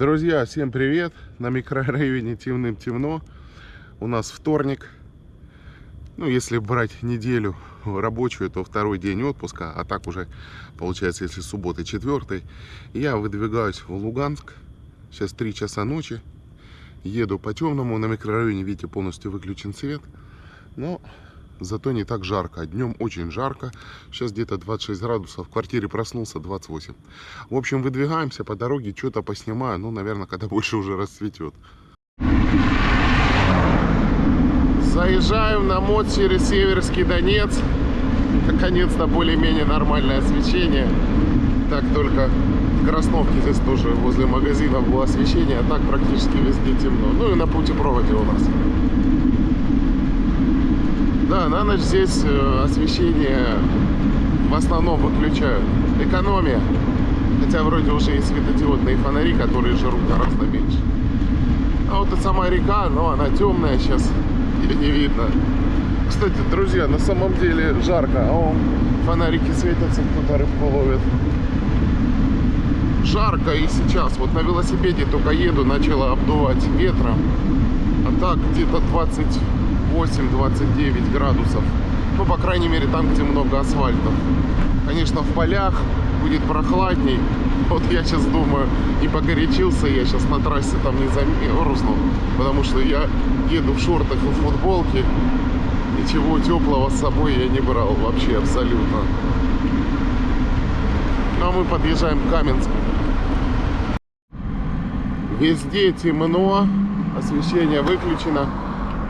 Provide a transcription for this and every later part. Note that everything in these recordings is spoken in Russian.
Друзья, всем привет! На микрорайоне темным-темно. У нас вторник. Ну, если брать неделю рабочую, то второй день отпуска. А так уже получается, если суббота четвертый. Я выдвигаюсь в Луганск. Сейчас 3 часа ночи. Еду по темному. На микрорайоне, видите, полностью выключен свет. Но зато не так жарко. Днем очень жарко. Сейчас где-то 26 градусов. В квартире проснулся 28. В общем, выдвигаемся по дороге. Что-то поснимаю. Ну, наверное, когда больше уже расцветет. Заезжаем на мост через Северский Донец. Наконец-то более-менее нормальное освещение. Так только в Красновке здесь тоже возле магазинов было освещение. А так практически везде темно. Ну и на путепроводе у нас. Да, на ночь здесь освещение в основном выключают. Экономия. Хотя вроде уже есть светодиодные фонари, которые жрут гораздо меньше. А вот и сама река, но она темная сейчас, ее не видно. Кстати, друзья, на самом деле жарко. О, фонарики светятся, кто-то рыбку ловит. Жарко и сейчас. Вот на велосипеде только еду, начало обдувать ветром. А так где-то 28-29 градусов. Ну, по крайней мере, там, где много асфальтов. Конечно, в полях будет прохладней. Вот я сейчас думаю, не погорячился, я сейчас на трассе там не замерзну. Потому что я еду в шортах и в футболке. Ничего теплого с собой я не брал вообще абсолютно. Ну, а мы подъезжаем к Каменску. Везде темно, освещение выключено.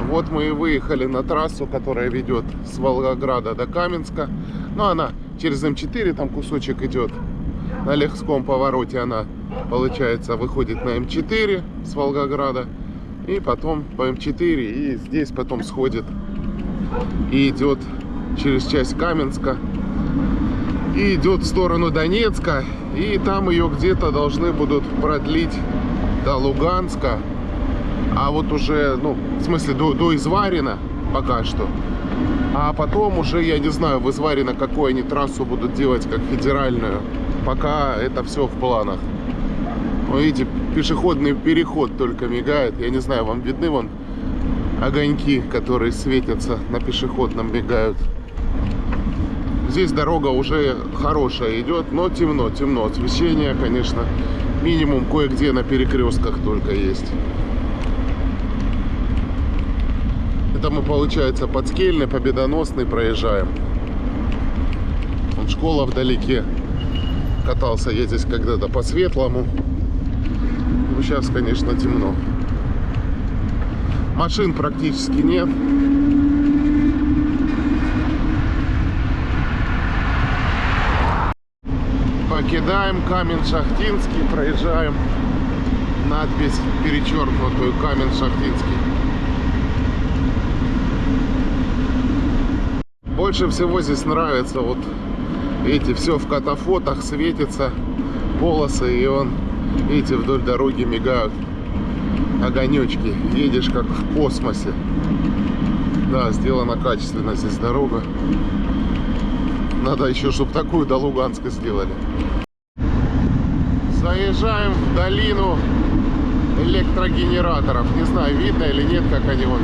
Вот мы и выехали на трассу, которая ведет с Волгограда до Каменска. Ну, она через М4, там кусочек идет. На Лехском повороте она, получается, выходит на М4 с Волгограда. И потом по М4, и здесь потом сходит и идет через часть Каменска. И идет в сторону Донецка. И там ее где-то должны будут продлить до Луганска. А вот уже, ну, в смысле, до Изварина пока что. А потом уже, я не знаю, в Изварино какую они трассу будут делать, как федеральную. Пока это все в планах. Вы видите, пешеходный переход только мигает. Я не знаю, вам видны вон огоньки, которые светятся на пешеходном, мигают. Здесь дорога уже хорошая идет, но темно, темно. Освещение, конечно, минимум кое-где на перекрестках только есть. Это мы, получается, под Скельной, Победоносный проезжаем. Вон школа вдалеке. Катался я здесь когда-то по светлому. Ну, сейчас, конечно, темно. Машин практически нет. Покидаем Камень-Шахтинский, проезжаем надпись перечеркнутую Камень-Шахтинский. Больше всего здесь нравится, вот видите, все в катафотах светится, полосы, и он, видите, вдоль дороги мигают огонечки. Едешь как в космосе. Да, сделана качественно здесь дорога. Надо еще, чтобы такую до Луганска сделали. Заезжаем в долину электрогенераторов. Не знаю, видно или нет, как они вон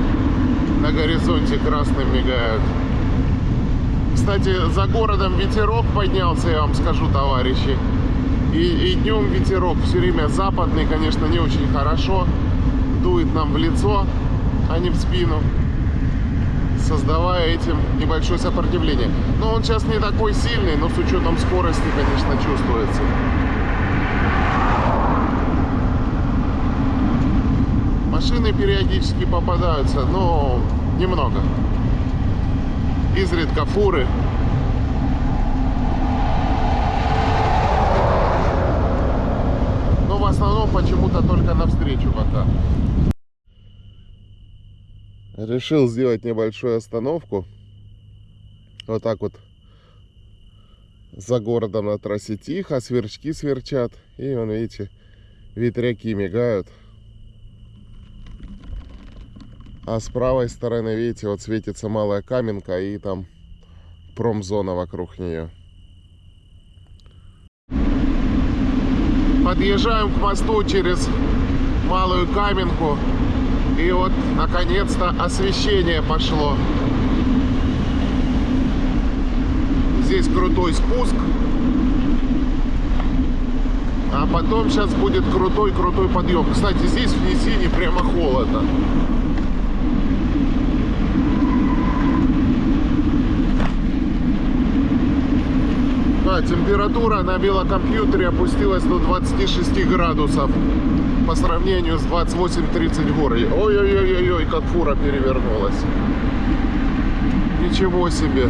на горизонте красным мигают. Кстати, за городом ветерок поднялся, я вам скажу, товарищи. И днем ветерок все время западный, конечно, не очень хорошо. Дует нам в лицо, а не в спину, создавая этим небольшое сопротивление. Но он сейчас не такой сильный, но с учетом скорости, конечно, чувствуется. Машины периодически попадаются, но немного. Изредка фуры. Но в основном почему-то только навстречу пока. Решил сделать небольшую остановку. Вот так вот. За городом на трассе тихо, сверчки сверчат. И вон, видите, ветряки мигают. А с правой стороны, видите, вот светится Малая Каменка и там промзона вокруг нее. Подъезжаем к мосту через Малую Каменку. И вот, наконец-то, освещение пошло. Здесь крутой спуск. А потом сейчас будет крутой-крутой подъем. Кстати, здесь в низине прямо холодно. Температура на велокомпьютере опустилась до 26 градусов по сравнению с 28-30 гор. Ой-ой-ой-ой, как фура перевернулась. Ничего себе.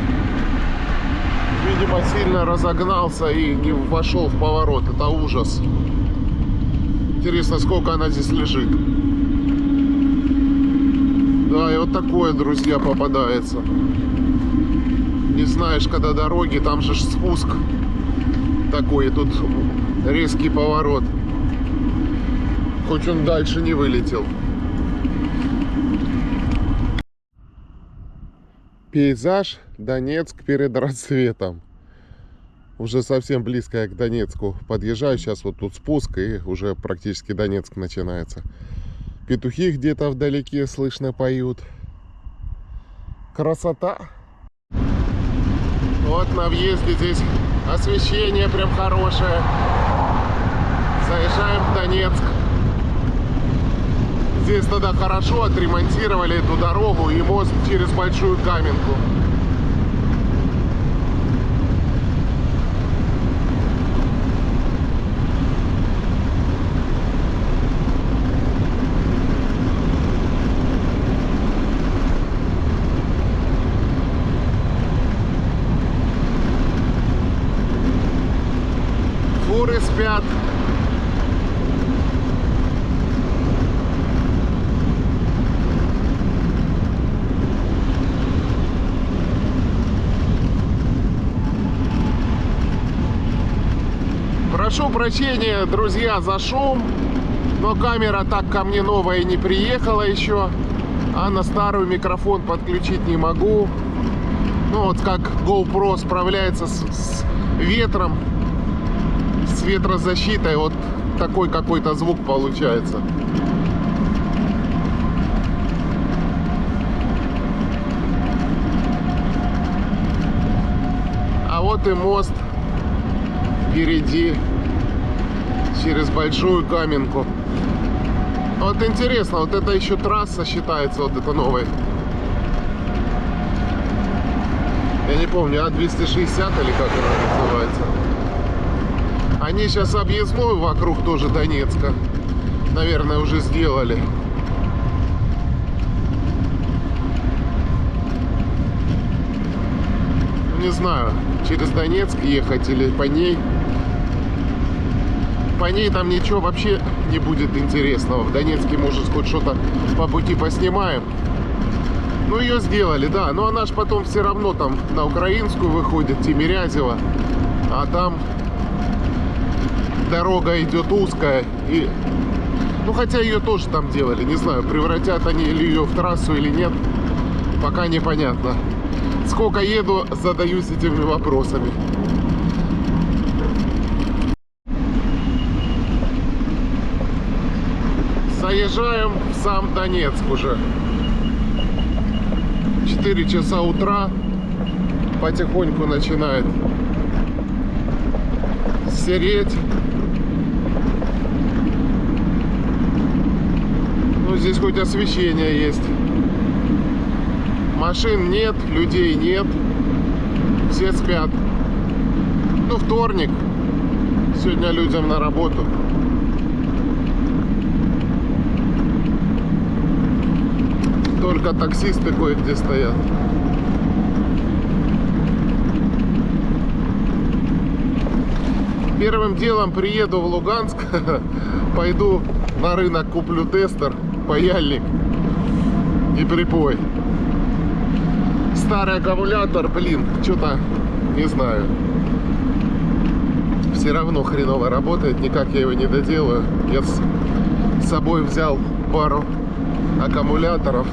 Видимо, сильно разогнался и не вошел в поворот. Это ужас. Интересно, сколько она здесь лежит. Да, и вот такое, друзья, попадается. Не знаешь, когда дороги, там же спуск такой, и тут резкий поворот. Хоть он дальше не вылетел. Пейзаж Донецк перед рассветом. Уже совсем близко я к Донецку подъезжаю. Сейчас вот тут спуск, и уже практически Донецк начинается. Петухи где-то вдалеке слышно поют. Красота! Вот на въезде здесь освещение прям хорошее. Заезжаем в Донецк. Здесь тогда хорошо отремонтировали эту дорогу и мост через Большую Каменку. Фуры спят. Прошу прощения, друзья, за шум, но камера так ко мне новая не приехала еще, а на старую микрофон подключить не могу. Ну вот как GoPro справляется с ветром, с ветрозащитой, вот такой какой-то звук получается. А вот и мост впереди через Большую Каменку. Вот интересно, вот это еще трасса считается, вот это новая. Я не помню, А260 или как она называется. Они сейчас объездной вокруг тоже Донецка, наверное, уже сделали. Не знаю, через Донецк ехать или по ней. По ней там ничего вообще не будет интересного. В Донецке, может, хоть что-то по пути поснимаем. Ну, ее сделали, да. Но она же потом все равно там на украинскую выходит, Тимирязево. А там дорога идет узкая. И... ну, хотя ее тоже там делали. Не знаю, превратят они ли ее в трассу или нет. Пока непонятно. Сколько еду, задаюсь этими вопросами. Заезжаем в сам Донецк уже. 4 часа утра. Потихоньку начинает сереть. Ну, здесь хоть освещение есть. Машин нет, людей нет. Все спят. Ну, вторник. Сегодня людям на работу. Только таксисты кое-где стоят. Первым делом приеду в Луганск. Пойду на рынок, куплю тестер, паяльник и припой. Старый аккумулятор, блин, что-то не знаю. Все равно хреново работает, никак я его не доделаю. Я с собой взял пару аккумуляторов.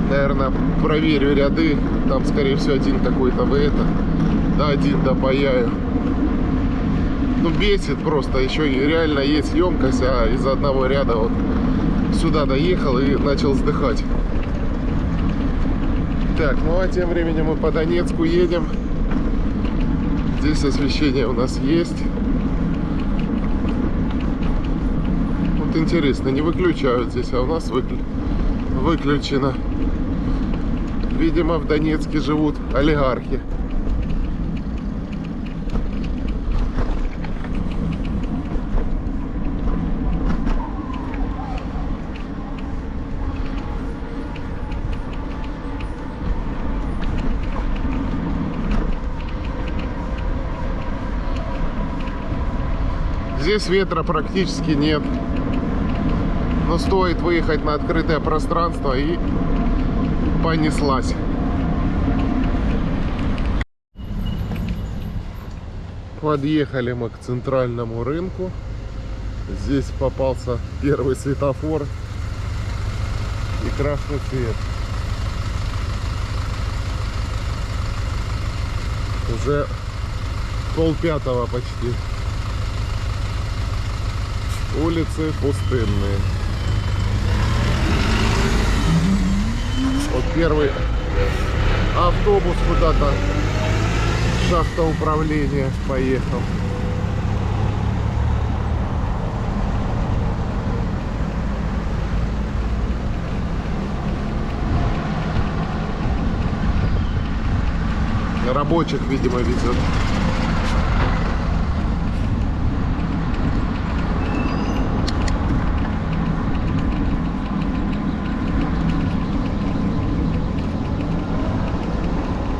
Наверное, проверю ряды. Там, скорее всего, один какой-то да, один допаяю. Ну, бесит просто. Еще и реально есть емкость, а из-за одного ряда вот сюда доехал и начал вздыхать. Так, ну а тем временем мы по Донецку едем. Здесь освещение у нас есть. Вот интересно, не выключают здесь, а у нас выключено. Видимо, в Донецке живут олигархи. Здесь ветра практически нет. Но стоит выехать на открытое пространство и понеслась. Подъехали мы к центральному рынку. Здесь попался первый светофор и красный цвет. Уже 4:30 почти. Улицы пустынные. Вот первый автобус куда-то, шахта управления, поехал. Рабочих, видимо, везет.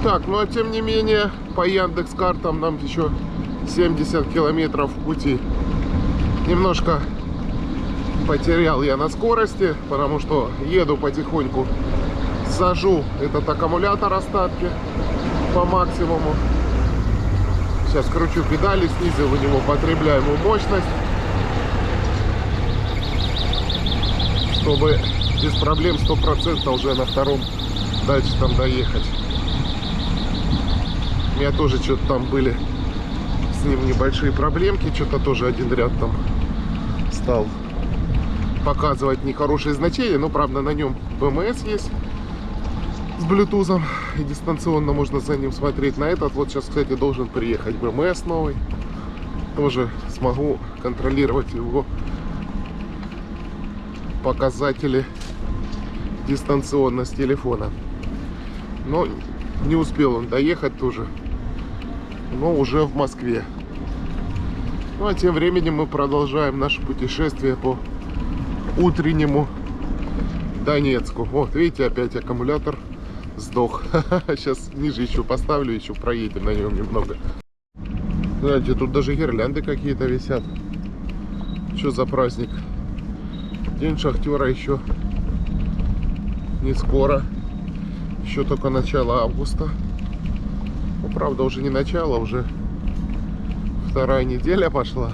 Так, ну а тем не менее, по Яндекс.Картам нам еще 70 километров пути. Немножко потерял я на скорости, потому что еду потихоньку, сажу этот аккумулятор остатки по максимуму. Сейчас кручу педали, снизил у него потребляемую мощность, чтобы без проблем 100% уже на втором дальше там доехать. У меня тоже что-то там были с ним небольшие проблемки. Что-то тоже один ряд там стал показывать нехорошие значения. Но, правда, на нем БМС есть с блютузом. И дистанционно можно за ним смотреть. На этот вот сейчас, кстати, должен приехать БМС новый. Тоже смогу контролировать его показатели дистанционно с телефона. Но не успел он доехать тоже. Но уже в Москве. Ну а тем временем мы продолжаем наше путешествие по утреннему Донецку. Вот, видите, опять аккумулятор сдох. Сейчас ниже еще поставлю, еще проедем на нем немного. Знаете, тут даже гирлянды какие-то висят. Что за праздник? День шахтера еще не скоро. Еще только начало августа. Ну, правда, уже не начало, уже вторая неделя пошла.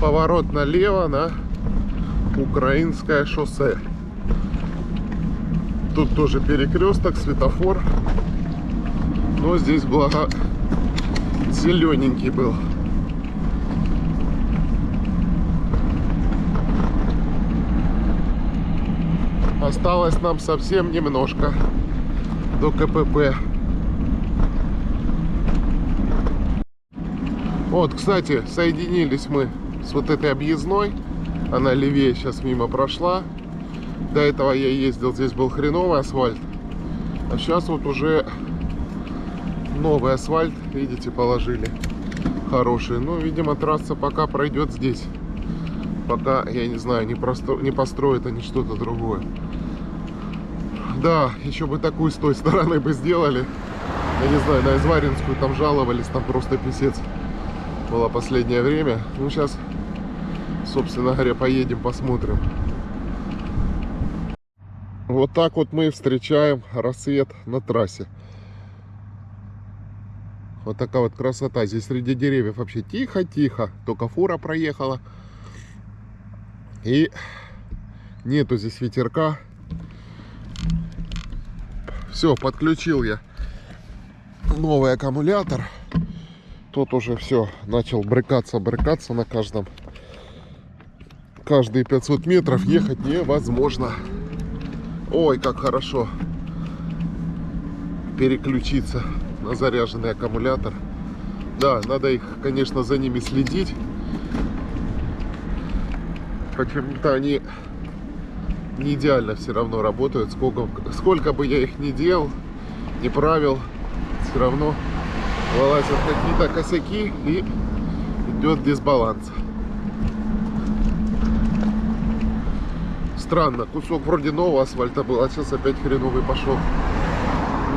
Поворот налево на Украинское шоссе. Тут тоже перекресток, светофор. Но здесь благо зелененький был. Осталось нам совсем немножко до КПП. Вот, кстати, соединились мы с вот этой объездной. Она левее сейчас мимо прошла. До этого я ездил, здесь был хреновый асфальт. А сейчас вот уже новый асфальт, видите, положили. Хороший. Ну, видимо, трасса пока пройдет здесь. Пока, я не знаю, не построят они что-то другое. Да, еще бы такую с той стороны бы сделали. Я не знаю, на Изваринскую там жаловались, там просто писец было последнее время. Ну, сейчас, собственно говоря, поедем, посмотрим. Вот так вот мы встречаем рассвет на трассе. Вот такая вот красота. Здесь среди деревьев вообще тихо-тихо. Только фура проехала. И нету здесь ветерка. Все, подключил я новый аккумулятор. Тот уже все начал брыкаться на каждом. Каждые 500 метров ехать невозможно. Ой, как хорошо переключиться на заряженный аккумулятор. Да, надо их, конечно, за ними следить. Почему-то они не идеально все равно работают. Сколько бы я их ни делал, не правил, все равно вылазят какие-то косяки и идет дисбаланс. Странно, кусок вроде нового асфальта был, а сейчас опять хреновый пошел.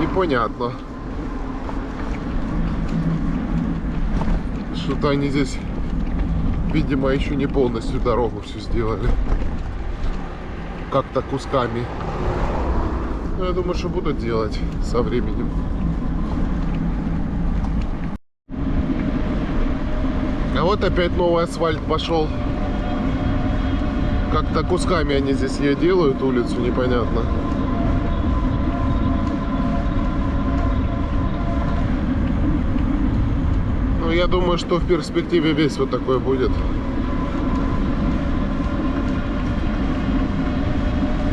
Непонятно. Что-то они здесь, видимо, еще не полностью дорогу всю сделали. Как-то кусками. Но я думаю, что будут делать со временем. А вот опять новый асфальт пошел. Как-то кусками они здесь ее делают, улицу, непонятно. Ну, я думаю, что в перспективе весь вот такой будет.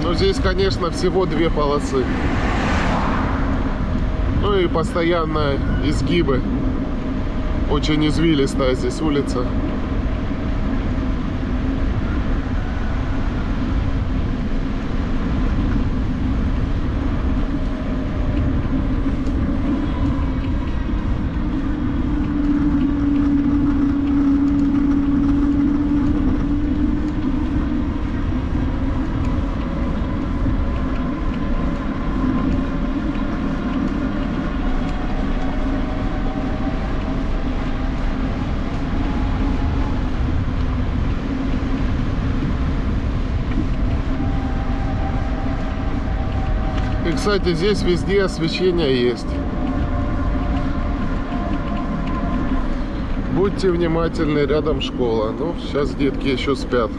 Но здесь, конечно, всего 2 полосы. Ну и постоянно изгибы. Очень извилистая здесь улица. И, кстати, здесь везде освещение есть. Будьте внимательны, рядом школа. Ну, сейчас детки еще спят.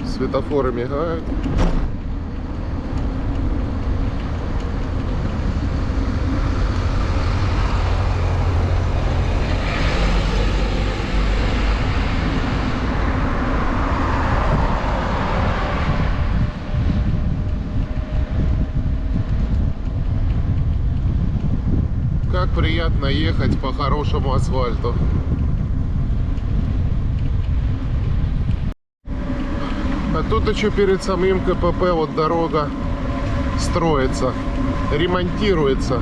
Светофоры мигают. Как приятно ехать по хорошему асфальту. А тут еще перед самим КПП вот дорога строится, ремонтируется.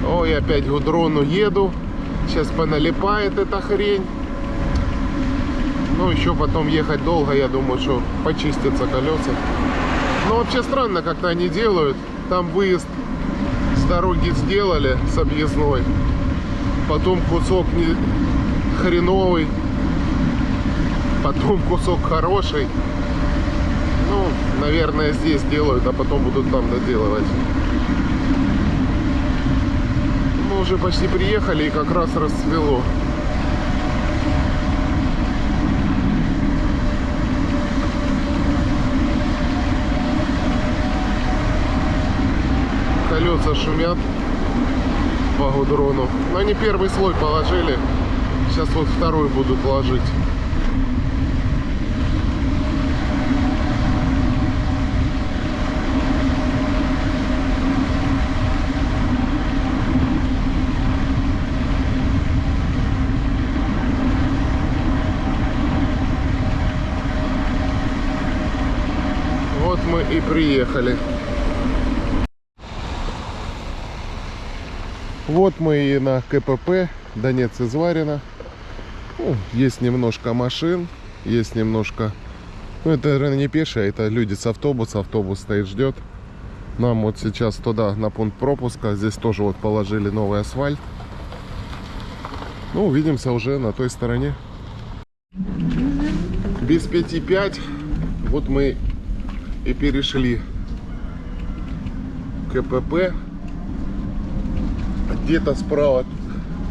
Ой, опять к Гудрону еду. Сейчас поналипает эта хрень. Ну, еще потом ехать долго, я думаю, что почистятся колеса. Но вообще странно, как-то они делают. Там выезд с дороги сделали, с объездной. Потом кусок хреновый. Потом кусок хороший. Ну, наверное, здесь делают, а потом будут там доделывать. Мы уже почти приехали, и как раз расцвело. Колеса шумят по гудрону. Но они первый слой положили. Сейчас вот второй будут ложить. Вот мы и приехали. Вот мы и на КПП Донец-Изварина. Ну, есть немножко машин, есть немножко... Ну, это, наверное, не пешие, это люди с автобуса. Автобус стоит, ждет. Нам вот сейчас туда, на пункт пропуска. Здесь тоже вот положили новый асфальт. Ну, увидимся уже на той стороне. Без 5:05 вот мы и перешли КПП. Где-то справа,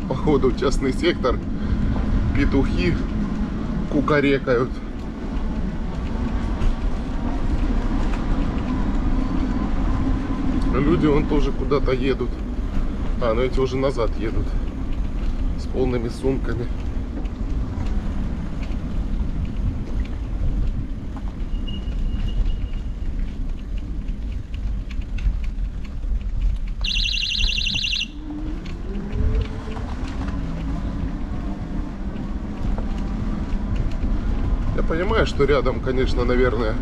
походу, частный сектор. Петухи кукарекают. Люди вон тоже куда-то едут. А, ну эти уже назад едут. С полными сумками. Я понимаю, что рядом, конечно, наверное,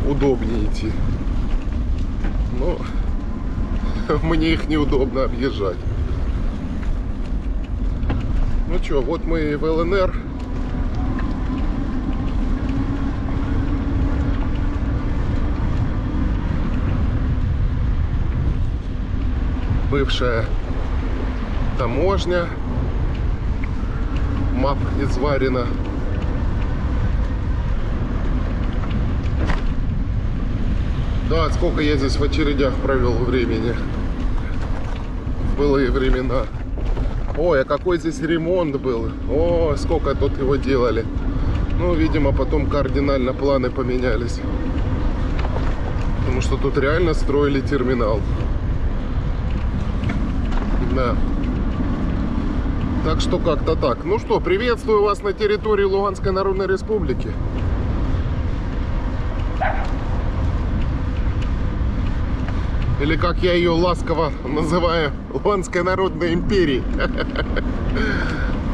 удобнее идти. Но мне их неудобно объезжать. Ну что, вот мы и в ЛНР. Бывшая таможня. МАП из Варина. Да, сколько я здесь в очередях провел времени. В былые времена. Ой, а какой здесь ремонт был. О, сколько тут его делали. Ну, видимо, потом кардинально планы поменялись. Потому что тут реально строили терминал. Да. Так что как-то так. Ну что, приветствую вас на территории Луганской Народной Республики. Или, как я ее ласково называю, Луганской Народной Империи.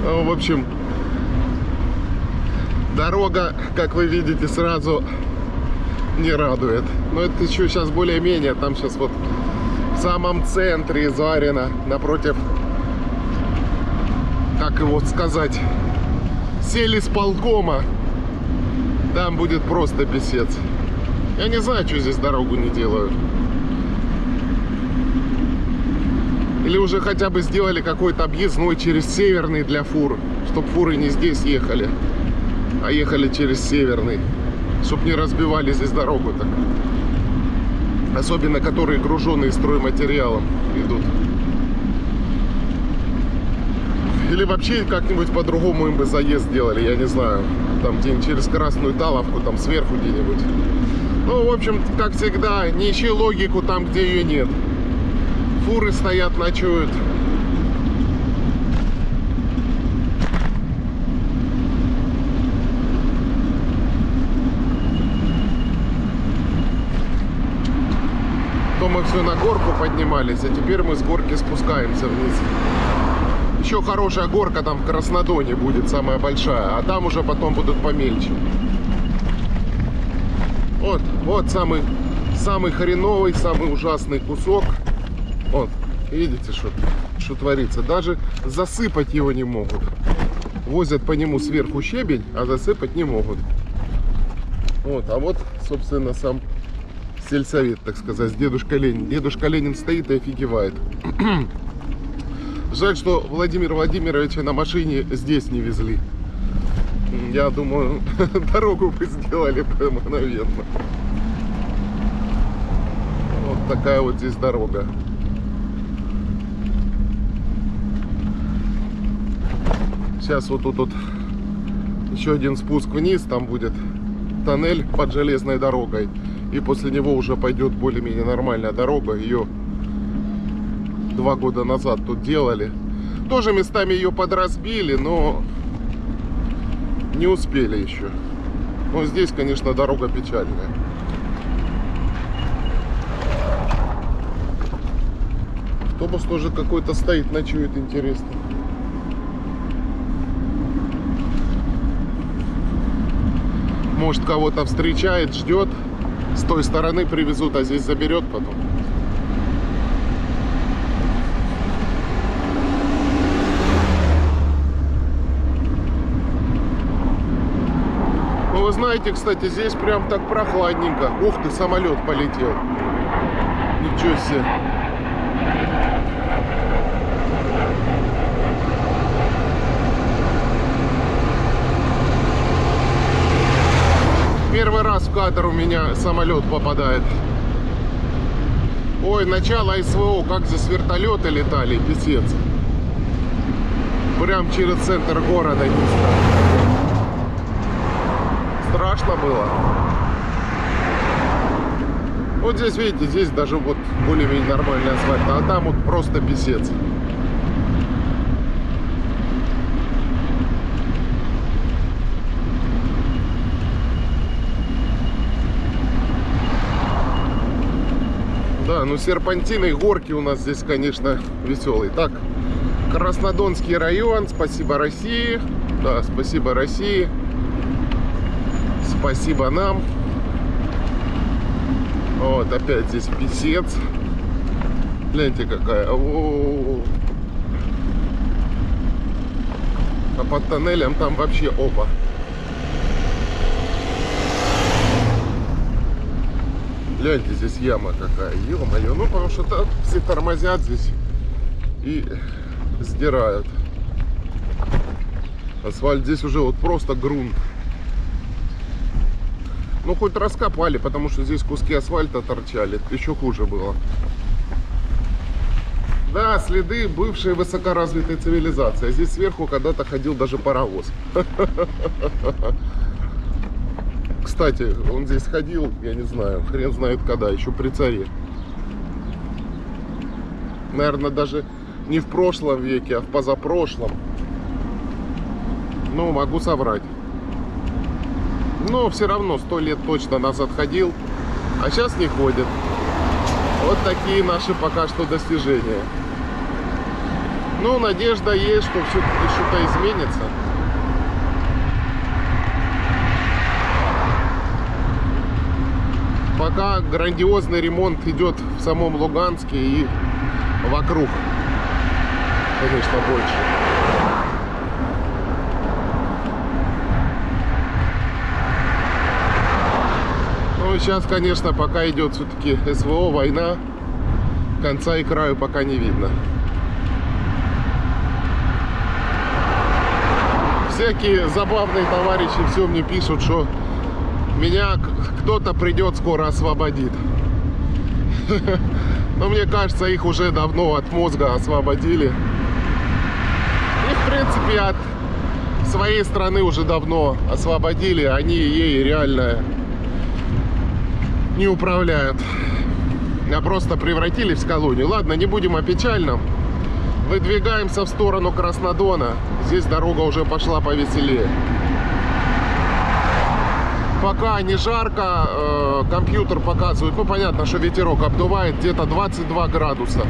В общем, дорога, как вы видите, сразу не радует. Но это еще сейчас более-менее. Там сейчас вот в самом центре из Варина, напротив, как его сказать, сельисполкома. Там будет просто писец. Я не знаю, что здесь дорогу не делают. Или уже хотя бы сделали какой-то объездной через Северный для фур, чтобы фуры не здесь ехали, а ехали через Северный, чтобы не разбивали здесь дорогу так. Особенно которые груженные стройматериалом идут. Или вообще как-нибудь по-другому им бы заезд сделали, я не знаю. Там где-нибудь через Красную Таловку, там сверху где-нибудь. Ну, в общем, как всегда, не ищи логику там, где ее нет. Фуры стоят, ночуют. То мы все на горку поднимались, а теперь мы с горки спускаемся вниз. Еще хорошая горка там в Краснодоне будет, самая большая, а там уже потом будут помельче. Вот самый хреновый, самый ужасный кусок. Вот, видите, что творится. Даже засыпать его не могут. Возят по нему сверху щебень, а засыпать не могут. Вот, а вот, собственно, сам сельсовет, так сказать, дедушка Ленин. Дедушка Ленин стоит и офигевает. Жаль, что Владимира Владимировича на машине здесь не везли. Я думаю, дорогу бы сделали мгновенно. Вот такая вот здесь дорога. Сейчас вот тут вот еще один спуск вниз, там будет тоннель под железной дорогой. И после него уже пойдет более-менее нормальная дорога. Ее 2 года назад тут делали. Тоже местами ее подразбили, но не успели еще. Но здесь, конечно, дорога печальная. Автобус тоже какой-то стоит, ночует, интересно. Может, кого-то встречает, ждет. С той стороны привезут, а здесь заберет потом. Ну, вы знаете, кстати, здесь прям так прохладненько. Ух ты, самолет полетел. Ничего себе. Первый раз в кадр у меня самолет попадает. Ой, начало СВО, как здесь вертолеты летали, писец. Прям через центр города низко. Страшно было. Вот здесь, видите, здесь даже вот более-менее нормальный асфальт, а там вот просто писец. Да, ну серпантины и горки у нас здесь, конечно, веселые. Так, Краснодонский район, спасибо России. Да, спасибо России. Спасибо нам. Вот, опять здесь писец. Гляньте, какая. О-о-о. А под тоннелем там вообще опа. Гляньте, здесь яма какая, ё-моё. Ну, потому что там все тормозят здесь и сдирают. Асфальт здесь уже вот просто грунт. Ну, хоть раскопали, потому что здесь куски асфальта торчали. Еще хуже было. Да, следы бывшей высокоразвитой цивилизации. А здесь сверху когда-то ходил даже паровоз. Кстати, он здесь ходил, я не знаю, хрен знает когда, еще при царе. Наверное, даже не в прошлом веке, а в позапрошлом. Ну, могу соврать. Но все равно 100 лет точно назад ходил, а сейчас не ходит. Вот такие наши пока что достижения. Ну, надежда есть, что все-таки что-то изменится. Пока грандиозный ремонт идет в самом Луганске и вокруг, конечно, больше. Ну, сейчас, конечно, пока идет все-таки СВО, война, конца и краю пока не видно. Всякие забавные товарищи все мне пишут, что меня кто-то придет скоро освободит. Но мне кажется, их уже давно от мозга освободили. И в принципе от своей страны уже давно освободили. Они ей реально не управляют, а просто превратились в колонию. Ладно, не будем о печальном. Выдвигаемся в сторону Краснодона. Здесь дорога уже пошла повеселее. Пока не жарко, компьютер показывает, ну понятно, что ветерок обдувает, где-то 22 градуса.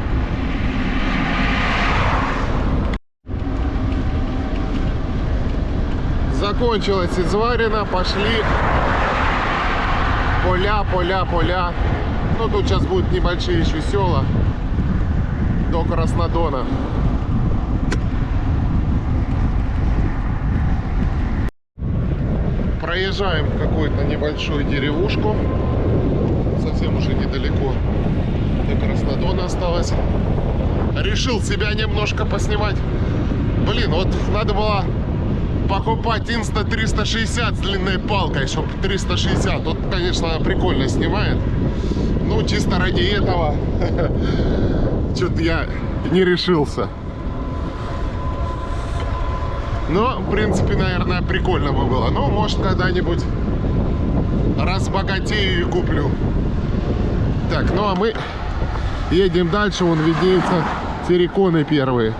Закончилось Изварина, пошли поля. Ну тут сейчас будут небольшие еще села до Краснодона. Проезжаем какую-то небольшую деревушку. Совсем уже недалеко до Краснодона осталось. Решил себя немножко поснимать. Блин, вот надо было покупать Insta360 с длинной палкой, чтобы 360. Тут, конечно, прикольно снимает. Ну, чисто ради этого что-то я не решился. Но, в принципе, наверное, прикольно бы было. Ну, может, когда-нибудь разбогатею и куплю. Так, ну а мы едем дальше. Вон виднеются терриконы первые.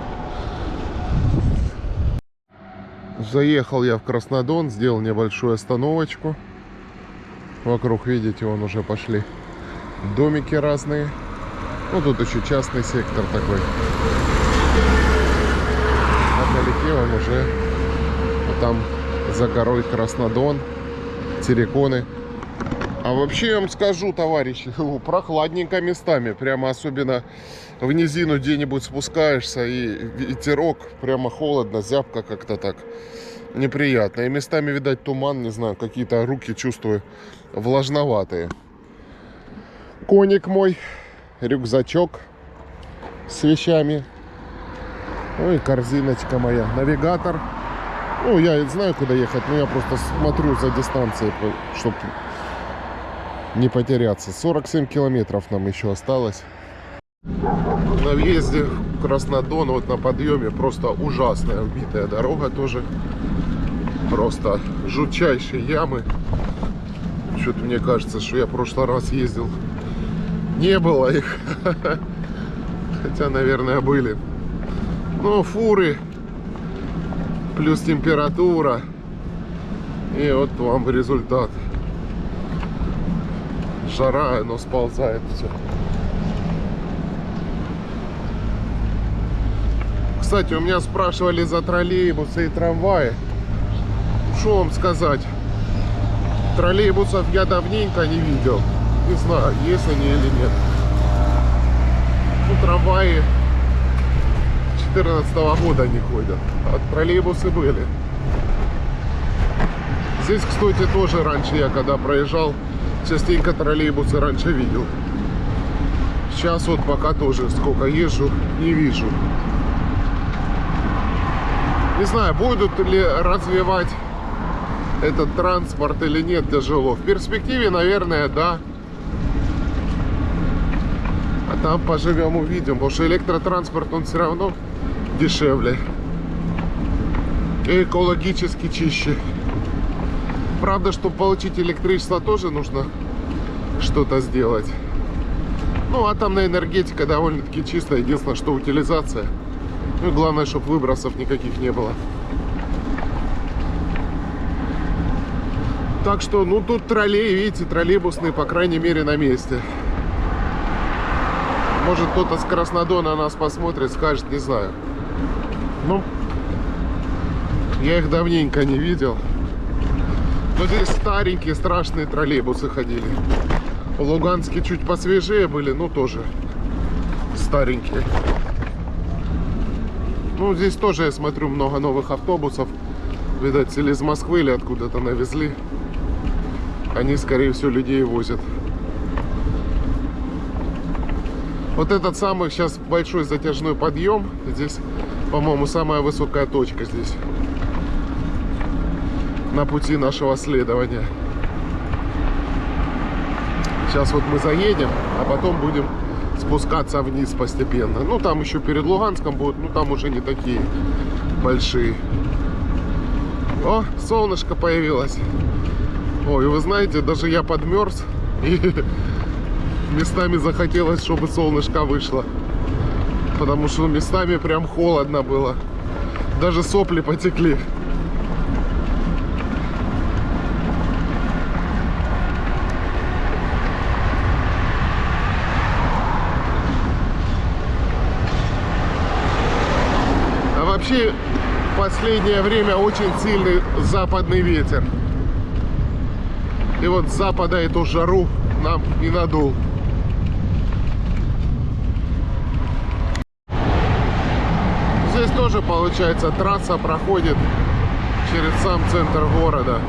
Заехал я в Краснодон, сделал небольшую остановочку. Вокруг, видите, вон уже пошли домики разные. Ну, тут еще частный сектор такой. Вдалеке он уже вот там за горой Краснодон, терриконы. А вообще я вам скажу, товарищи, прохладненько местами. Прямо особенно в низину где-нибудь спускаешься и ветерок, прямо холодно, зябко как-то так. Неприятно. И местами, видать, туман, не знаю, какие-то руки чувствую влажноватые. Коник мой, рюкзачок с вещами. Ну и корзиночка моя, навигатор. Ну, я знаю, куда ехать, но я просто смотрю за дистанцией, чтобы не потеряться. 47 километров нам еще осталось. На въезде в Краснодон, вот на подъеме, просто ужасная убитая дорога тоже. Просто жутчайшие ямы. Что-то мне кажется, что я в прошлый раз ездил Не было их. Хотя, наверное, были. Ну, фуры. Плюс температура. И вот вам результат. Жара, но сползает все. Кстати, у меня спрашивали за троллейбусы и трамваи. Что вам сказать? Троллейбусов я давненько не видел. Не знаю, есть они или нет. Ну, трамваи 2014 года не ходят. А троллейбусы были. Здесь, кстати, тоже раньше я когда проезжал, частенько троллейбусы раньше видел. Сейчас вот пока тоже сколько езжу, не вижу. Не знаю, будут ли развивать этот транспорт или нет, тяжело. В перспективе, наверное, да. А там поживем, увидим. Потому что электротранспорт, он все равно дешевле. И экологически чище. Правда, чтобы получить электричество, тоже нужно что-то сделать. Ну, атомная энергетика довольно-таки чистая. Единственное, что утилизация. Ну и главное, чтобы выбросов никаких не было. Так что, ну тут троллей, видите, троллейбусные, по крайней мере, на месте. Может, кто-то с Краснодона нас посмотрит, скажет, не знаю. Ну, я их давненько не видел. Но здесь старенькие, страшные троллейбусы ходили. В Луганске чуть посвежее были, но тоже старенькие. Ну, здесь тоже, я смотрю, много новых автобусов. Видать, или из Москвы, или откуда-то навезли. Они, скорее всего, людей возят. Вот этот самый сейчас большой затяжной подъем. Здесь, по-моему, самая высокая точка здесь. На пути нашего следования. Сейчас вот мы заедем, а потом будем спускаться вниз постепенно. Ну, там еще перед Луганском будут, ну, там уже не такие большие. О, солнышко появилось. Ой, вы знаете, даже я подмерз. И местами захотелось, чтобы солнышко вышло. Потому что местами прям холодно было. Даже сопли потекли. А вообще, в последнее время очень сильный западный ветер. И вот с запада эту жару нам и надул. Здесь тоже, получается, трасса проходит через сам центр города.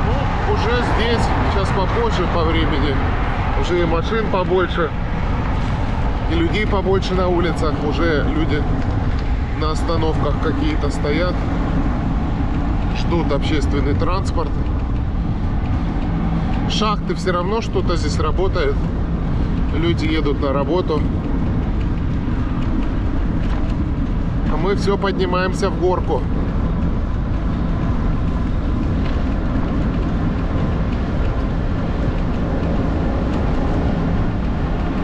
Ну, уже здесь, сейчас попозже по времени, уже и машин побольше, и людей побольше на улицах. Уже люди на остановках какие-то стоят, ждут общественный транспорт. Шахты все равно что-то здесь работает. Люди едут на работу. А мы все поднимаемся в горку.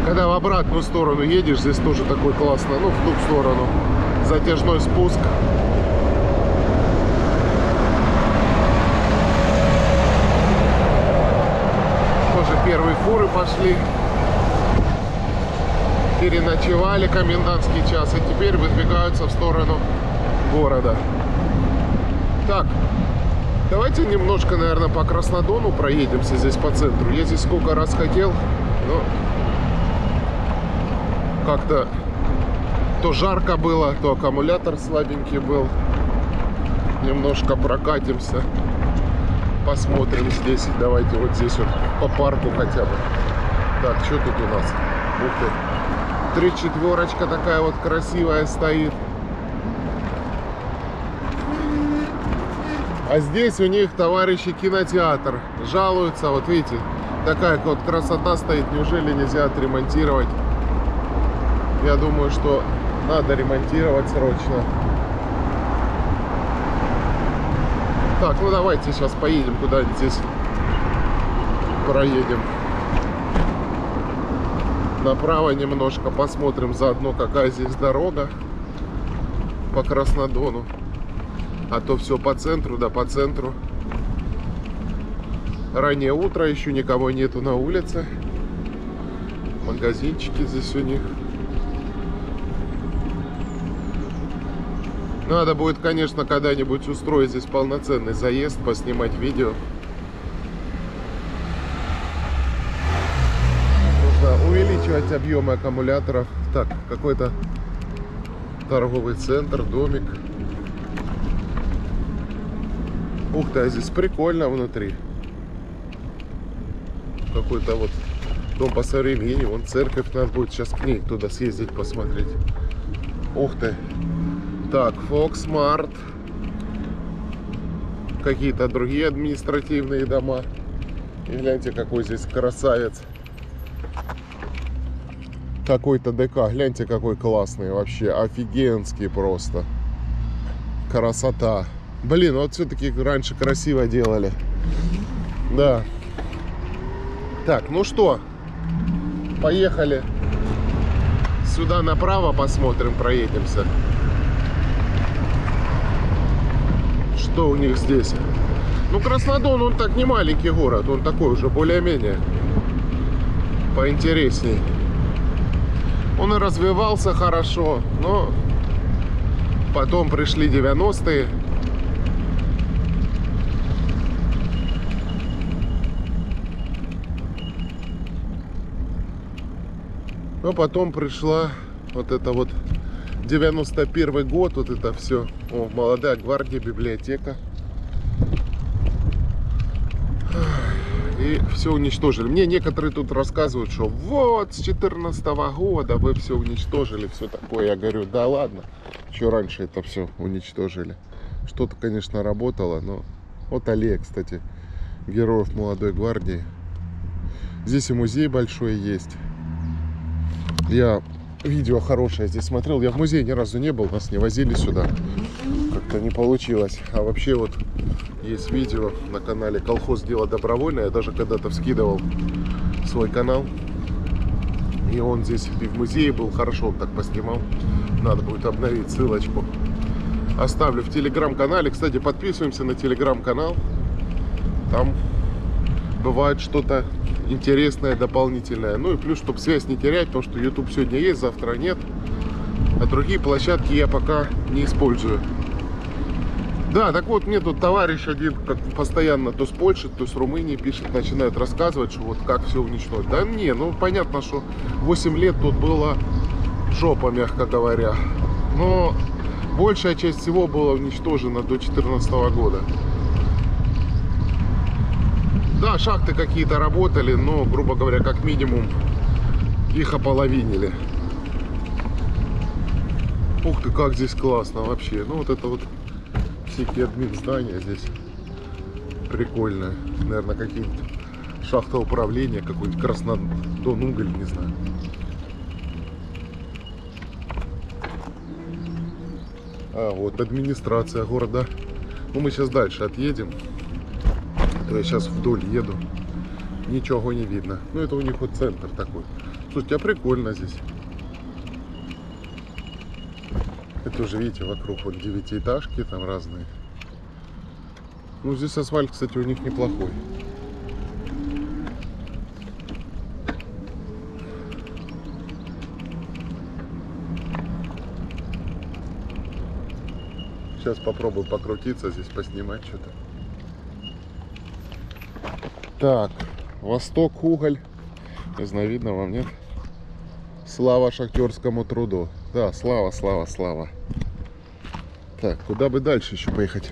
Когда в обратную сторону едешь, здесь тоже такой классно. Ну, в ту сторону. Затяжной спуск. Первые фуры пошли, переночевали комендантский час и теперь выдвигаются в сторону города. Так, давайте немножко, наверное, по Краснодону проедемся здесь по центру. Я здесь сколько раз хотел, но как-то то жарко было, то аккумулятор слабенький был. Немножко прокатимся. Посмотрим здесь. Давайте вот здесь вот по парку хотя бы. Так, что тут у нас? Ух ты. 3-4 такая вот красивая стоит. А здесь у них, товарищи, кинотеатр. Жалуются, вот видите, такая вот красота стоит. Неужели нельзя отремонтировать? Я думаю, что надо ремонтировать срочно. Так, ну давайте сейчас поедем куда-нибудь здесь, проедем. направо немножко, посмотрим заодно, какая здесь дорога по Краснодону. А то все по центру, да по центру. Раннее утро, еще никого нету на улице. Магазинчики здесь у них. Надо будет, конечно, когда-нибудь устроить здесь полноценный заезд, поснимать видео. Нужно увеличивать объемы аккумуляторов. Так, какой-то торговый центр, домик. Ух ты, а здесь прикольно внутри. Какой-то вот дом по современнее. Вон церковь, надо будет сейчас к ней туда съездить, посмотреть. Ух ты. Так, Фоксмарт. Какие-то другие административные дома. И гляньте, какой здесь красавец. Какой-то ДК. Гляньте, какой классный вообще. Офигенский просто. Красота. Блин, вот все-таки раньше красиво делали. Да. Так, ну что, поехали сюда направо, посмотрим, проедемся. Что у них здесь? Ну, Краснодон, он так не маленький город, он такой уже более-менее поинтересней. Он и развивался хорошо, но потом пришли 90-е. Но потом пришла вот это вот 91 год, вот это все. О, молодая гвардия, библиотека. И все уничтожили. Мне некоторые тут рассказывают, что вот с 14 года вы все уничтожили, все такое. Я говорю, да ладно, еще раньше это все уничтожили. Что-то, конечно, работало, но вот аллея, кстати, героев молодой гвардии. Здесь и музей большой есть. Я видео хорошее здесь смотрел. Я в музее ни разу не был, нас не возили сюда. Как-то не получилось. А вообще вот есть видео на канале «Колхоз. Дело добровольное». Я даже когда-то вскидывал свой канал. И он здесь и в музее был. Хорошо он так поснимал. Надо будет обновить ссылочку. Оставлю в телеграм-канале. Кстати, подписываемся на телеграм-канал. Там бывает что-то интересное, дополнительное. Ну и плюс, чтобы связь не терять, потому что YouTube сегодня есть, завтра нет. А другие площадки я пока не использую. Да, так вот, мне тут товарищ один как постоянно то с Польши, то с Румынии пишет, начинает рассказывать, что вот как все уничтожить. Да не, ну понятно, что 8 лет тут было жопа, мягко говоря. Но большая часть всего была уничтожена до 2014 года. Да, шахты какие-то работали, но, грубо говоря, как минимум их ополовинили. Ух ты, как здесь классно вообще. Ну, вот это вот всякие админ здания здесь прикольные. Наверное, какие-нибудь шахты управления, какой-нибудь Краснодон уголь, не знаю. А, вот администрация города. Ну, мы сейчас дальше отъедем. Я сейчас вдоль еду, ничего не видно. Ну это у них вот центр такой. Слушайте, а прикольно здесь. Это уже видите, вокруг вот 9-этажки там разные. Ну здесь асфальт, кстати, у них неплохой. Сейчас попробую покрутиться здесь, поснимать что-то. Так, Восток уголь. Не знаю, видно вам, нет? Слава шахтерскому труду. Да, слава, слава, слава. Так, куда бы дальше еще поехать?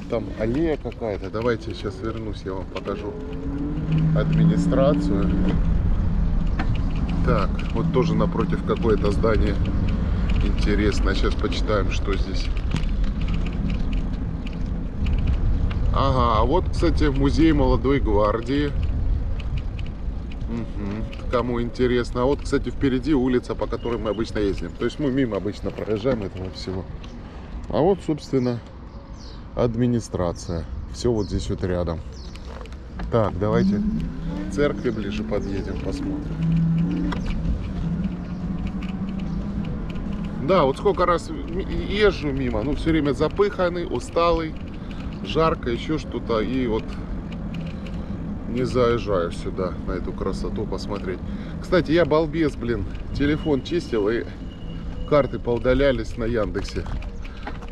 Там аллея какая-то. Давайте сейчас вернусь, я вам покажу администрацию. Так, вот тоже напротив какое-то здание. Интересно, сейчас почитаем, что здесь. Ага, а вот, кстати, музей молодой гвардии. Угу. Кому интересно. А вот, кстати, впереди улица, по которой мы обычно ездим. То есть мы мимо обычно проезжаем этого всего. А вот, собственно, администрация. Все вот здесь вот рядом. Так, давайте к церкви ближе подъедем, посмотрим. Да, вот сколько раз езжу мимо, ну все время запыханный, усталый, жарко, еще что-то, и вот не заезжаю сюда на эту красоту посмотреть. Кстати, я балбес, блин, телефон чистил, и карты поудалялись на Яндексе.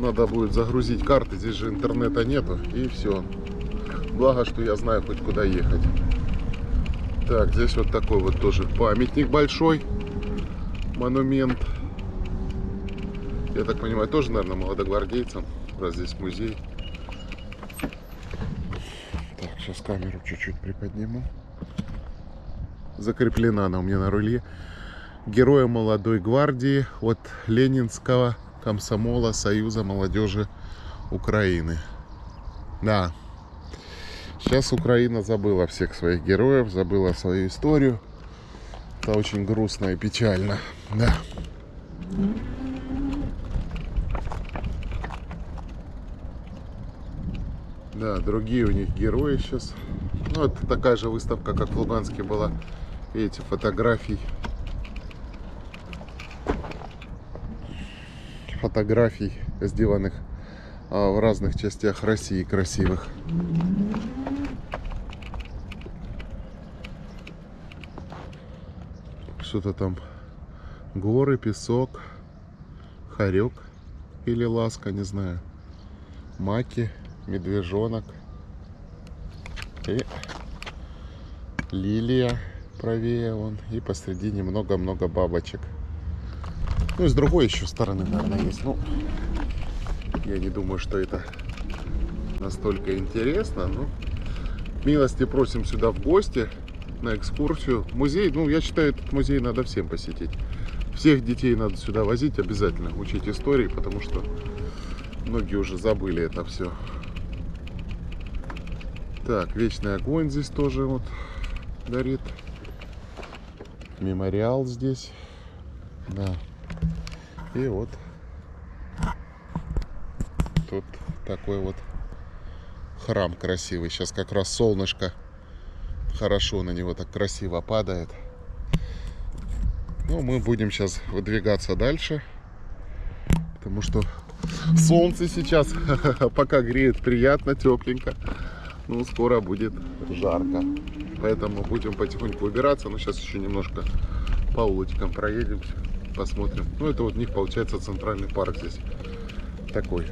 Надо будет загрузить карты, здесь же интернета нету, и все. Благо, что я знаю хоть куда ехать. Так, здесь вот такой вот тоже памятник большой, монумент. Я так понимаю, тоже, наверное, молодогвардейцам, раз здесь музей. Так, сейчас камеру чуть-чуть приподниму. Закреплена она у меня на руле. Героя молодой гвардии от Ленинского комсомола Союза молодежи Украины. Да. Сейчас Украина забыла всех своих героев, забыла свою историю. Это очень грустно и печально. Да. Да, другие у них герои сейчас. Ну, это такая же выставка, как в Луганске была. Эти фотографий. Фотографий, сделанных в разных частях России, красивых. Что-то там горы, песок, хорек или ласка, не знаю. Маки, медвежонок и лилия правее вон, и посредине много-много бабочек. Ну и с другой еще стороны, наверное, есть. Ну, я не думаю, что это настолько интересно. Но милости просим сюда в гости на экскурсию. Музей, ну, я считаю, этот музей надо всем посетить. Всех детей надо сюда возить обязательно, учить истории, потому что многие уже забыли это все. Так, вечный огонь здесь тоже вот горит. Мемориал здесь. Да. И вот тут такой вот храм красивый. Сейчас как раз солнышко хорошо на него так красиво падает. Ну, мы будем сейчас выдвигаться дальше, потому что солнце сейчас пока греет приятно, тепленько. Ну, скоро будет жарко. Поэтому будем потихоньку выбираться. Но сейчас еще немножко по улочкам проедемся, посмотрим. Ну, это вот у них получается центральный парк здесь такой.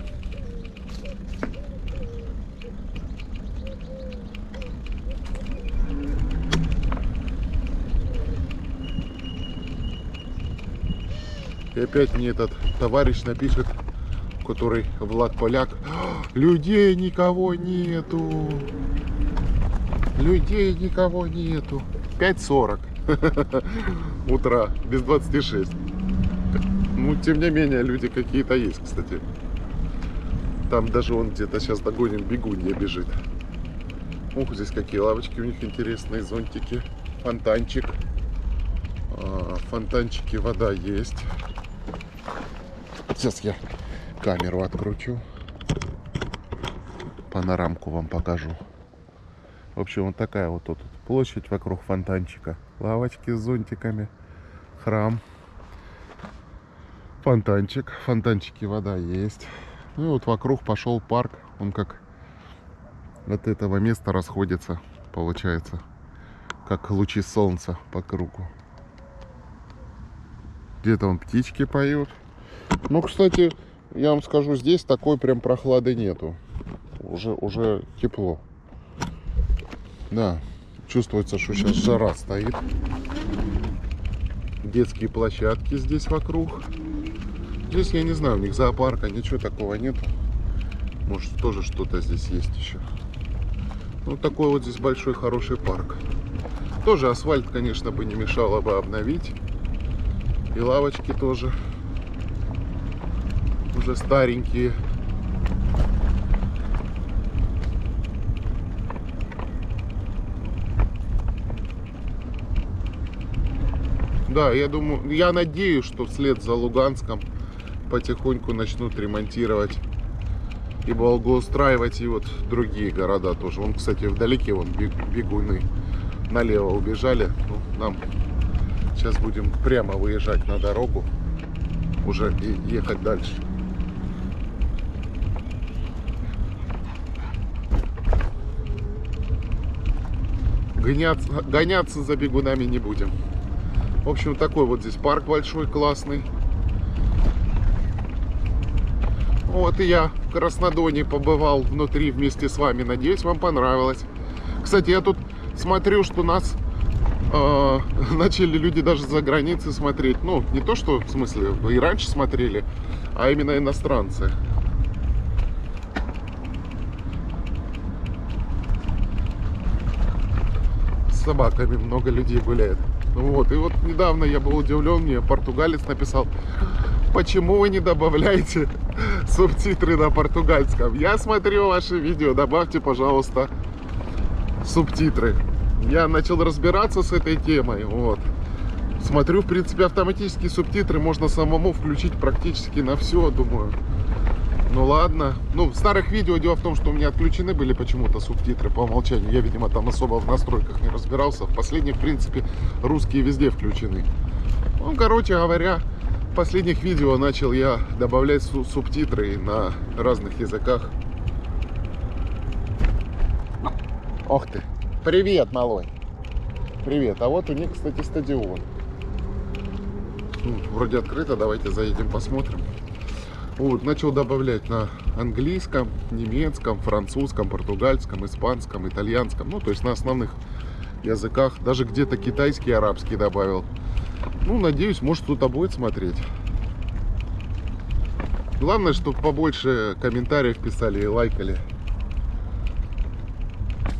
И опять мне этот товарищ напишет, который Влад Поляк: людей никого нету. Людей никого нету. 5:40 утра, без 26. Ну, тем не менее, люди какие-то есть, кстати. Там даже он где-то сейчас догоним, бегунья бежит. Ух, здесь какие лавочки у них интересные, зонтики. Фонтанчик. В фонтанчике вода есть. Сейчас я камеру откручу. Панорамку вам покажу. В общем, вот такая вот тут площадь вокруг фонтанчика. Лавочки с зонтиками. Храм. Фонтанчик. В фонтанчике вода есть. Ну и вот вокруг пошел парк. Он как от этого места расходится, получается. Как лучи солнца по кругу. Где-то он птички поют. Ну, кстати, я вам скажу, здесь такой прям прохлады нету. Уже тепло. Да, чувствуется, что сейчас жара стоит. Детские площадки здесь вокруг. Здесь, я не знаю, у них зоопарка, ничего такого нет. Может, тоже что-то здесь есть еще. Ну, такой вот здесь большой, хороший парк. Тоже асфальт, конечно, бы не мешало бы обновить. И лавочки тоже уже старенькие. Да, я думаю, я надеюсь, что вслед за Луганском потихоньку начнут ремонтировать и благоустраивать и вот другие города тоже. Вон, кстати, вдалеке вон бегуны налево убежали. Ну, нам сейчас будем прямо выезжать на дорогу. уже и ехать дальше. Гоняться за бегунами не будем. В общем, такой вот здесь парк большой, классный. Вот и я в Краснодоне побывал внутри вместе с вами. Надеюсь, вам понравилось. Кстати, я тут смотрю, что нас начали люди даже за границей смотреть. Ну, не то, что в смысле вы и раньше смотрели, а именно иностранцы. С собаками много людей гуляет. Вот. И вот недавно я был удивлен, мне португалец написал: почему вы не добавляете субтитры на португальском? Я смотрю ваши видео, добавьте, пожалуйста, субтитры. Я начал разбираться с этой темой. Вот. Смотрю, в принципе, автоматические субтитры можно самому включить практически на все, думаю. Ну ладно. Ну, в старых видео дело в том, что у меня отключены были почему-то субтитры по умолчанию. Я, видимо, там особо в настройках не разбирался. В последних, в принципе, русские везде включены. Ну, короче говоря, в последних видео начал я добавлять субтитры на разных языках. Ох ты! Привет, малой! Привет! А вот у них, кстати, стадион. Вроде открыто, давайте заедем посмотрим. Вот, начал добавлять на английском, немецком, французском, португальском, испанском, итальянском. Ну, то есть на основных языках. Даже где-то китайский, арабский добавил. Ну, надеюсь, может, кто-то будет смотреть. Главное, чтобы побольше комментариев писали и лайкали.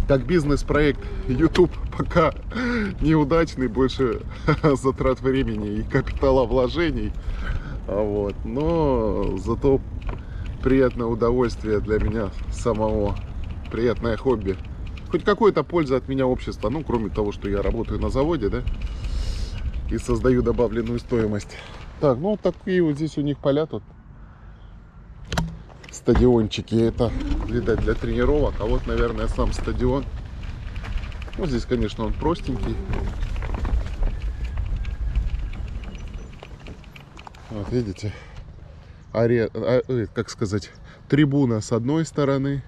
Как бизнес-проект YouTube пока неудачный, больше затрат времени и капиталовложений. Вот. Но зато приятное удовольствие для меня самого, приятное хобби. Хоть какой-то польза от меня общества, ну, кроме того, что я работаю на заводе, да, и создаю добавленную стоимость. Так, ну, такие вот здесь у них поля тут. Стадиончики, это, видать, для тренировок. А вот, наверное, сам стадион. Ну, здесь, конечно, он простенький. Вот, видите, как сказать, трибуна с одной стороны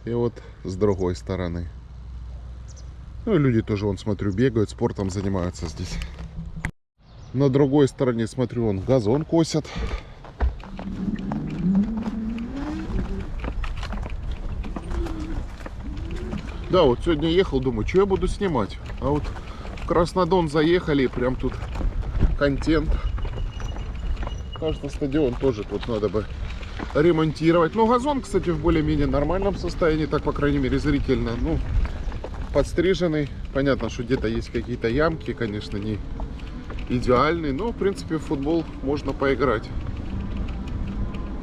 и вот с другой стороны. Ну и люди тоже, вон, смотрю, бегают, спортом занимаются здесь. На другой стороне, смотрю, вон, газон косят. Да, вот сегодня ехал, думаю, что я буду снимать. А вот в Краснодон заехали, прям тут контент. Кажется, стадион тоже тут надо бы ремонтировать. Ну, газон, кстати, в более-менее нормальном состоянии, так, по крайней мере, зрительно. Ну, подстриженный. Понятно, что где-то есть какие-то ямки, конечно, не идеальные, но, в принципе, в футбол можно поиграть.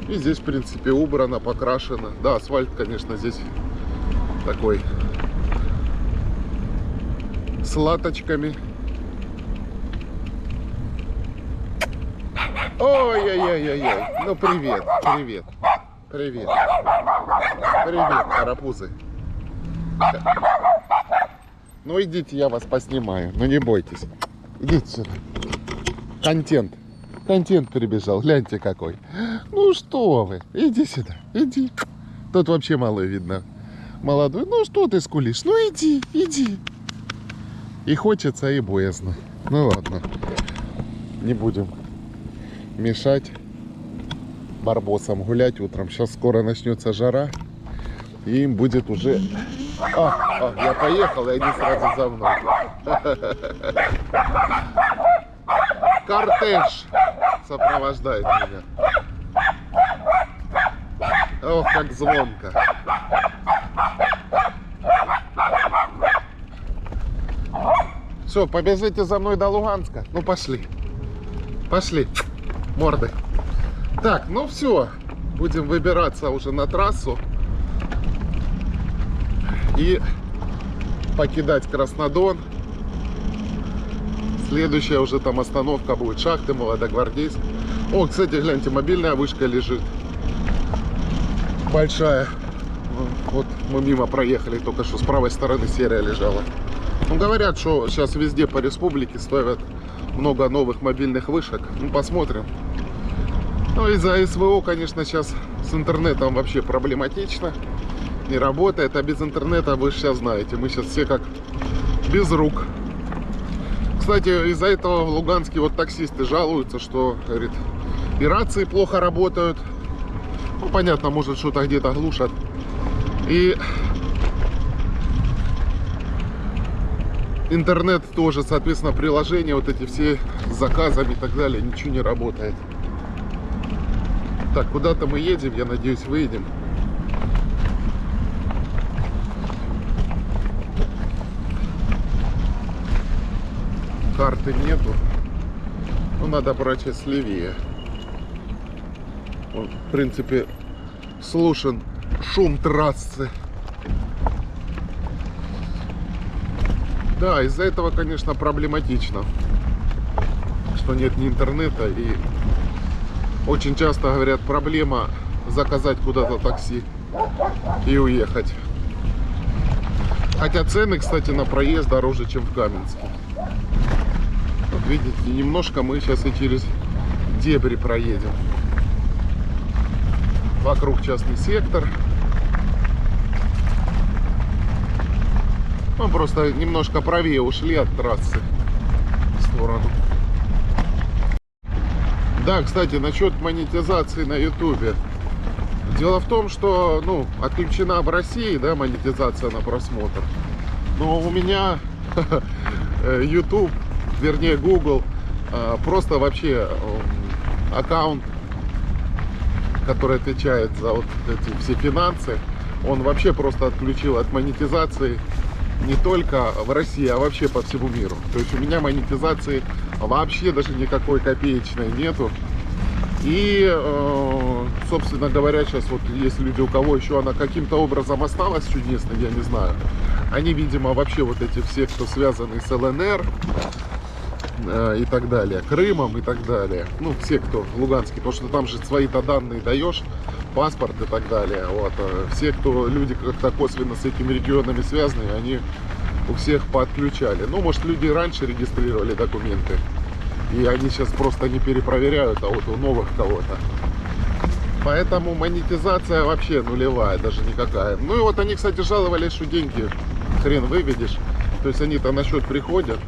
И здесь, в принципе, убрано, покрашено. Да, асфальт, конечно, здесь такой с латочками. Ой-ой-ой-ой-ой. Ну, привет, привет, привет. Привет, карапузы. Ну, идите, я вас поснимаю. Ну, не бойтесь. Идите сюда. Контент. Контент прибежал. Гляньте какой. Ну, что вы. Иди сюда. Иди. Тут вообще мало видно. Молодой. Ну, что ты скулишь? Ну, иди, иди. И хочется, и боязно. Ну, ладно. Не будем мешать барбосам гулять утром. Сейчас скоро начнется жара. И им будет уже... я поехал, и они сразу за мной. Кортеж сопровождает меня. Ох, как звонко. Все, побежите за мной до Луганска. Ну, пошли. Пошли, морды. Так, ну все. Будем выбираться уже на трассу. И покидать Краснодон. Следующая уже там остановка будет Шахты, Молодогвардейск. О, кстати, гляньте, мобильная вышка лежит. Большая. Вот мы мимо проехали, только что с правой стороны серая лежала. Ну, говорят, что сейчас везде по республике ставят много новых мобильных вышек. Ну, посмотрим. Ну, из-за СВО, конечно, сейчас с интернетом вообще проблематично. Не работает, а без интернета вы сейчас знаете. Мы сейчас все как без рук. Кстати, из-за этого в Луганске вот таксисты жалуются, что, говорит, и рации плохо работают. Ну, понятно, может, что-то где-то глушат. И интернет тоже, соответственно, приложения, вот эти все с заказами и так далее, ничего не работает. Так, куда-то мы едем, я надеюсь, выедем. Карты нету. Ну, надо брать сейчас левее. Вот, в принципе, слышен шум трассы. Да, из-за этого, конечно, проблематично, что нет ни интернета, и очень часто говорят, проблема заказать куда-то такси и уехать. Хотя цены, кстати, на проезд дороже, чем в Каменске. Вот видите, немножко мы сейчас и через дебри проедем. Вокруг частный сектор. Мы просто немножко правее ушли от трассы в сторону. Да, кстати, насчет монетизации на YouTube. Дело в том, что, ну, отключена в России, да, монетизация на просмотр. Но у меня YouTube, вернее Google, просто вообще аккаунт, который отвечает за вот эти все финансы, он вообще просто отключил от монетизации не только в России, а вообще по всему миру. То есть у меня монетизации вообще даже никакой копеечной нету. И, собственно говоря, сейчас вот есть люди, у кого еще она каким-то образом осталась чудесно, я не знаю. Они, видимо, вообще вот эти все, кто связаны с ЛНР и так далее, Крымом и так далее. Ну, все, кто в Луганске, потому что там же свои-то данные даешь, паспорт и так далее. Вот. Все, кто люди как-то косвенно с этими регионами связаны, они у всех подключали. Ну, может, люди раньше регистрировали документы, и они сейчас просто не перепроверяют, а вот у новых кого-то. Поэтому монетизация вообще нулевая, даже никакая. Ну и вот они, кстати, жаловались, что деньги хрен выведешь. То есть они-то на счет приходят,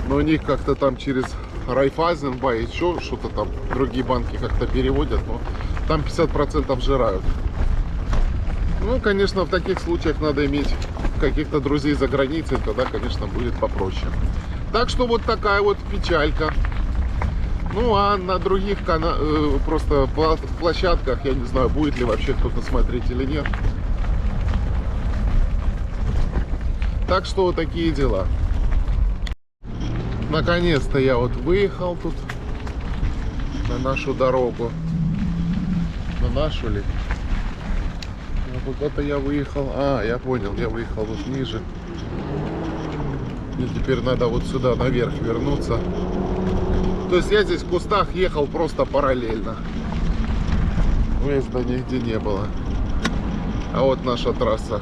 но у них как-то там через Райфайзенбанк, еще что-то там, другие банки как-то переводят, но там 50% жирают. Ну, конечно, в таких случаях надо иметь каких-то друзей за границей, тогда, конечно, будет попроще. Так что вот такая вот печалька. Ну, а на других просто площадках, я не знаю, будет ли вообще кто-то смотреть или нет. Так что вот такие дела. Наконец-то я вот выехал тут на нашу дорогу. На нашу ли? Куда-то я выехал. А, я понял, я выехал вот ниже. И теперь надо вот сюда наверх вернуться. То есть я здесь в кустах ехал просто параллельно. Выезда нигде не было. А вот наша трасса.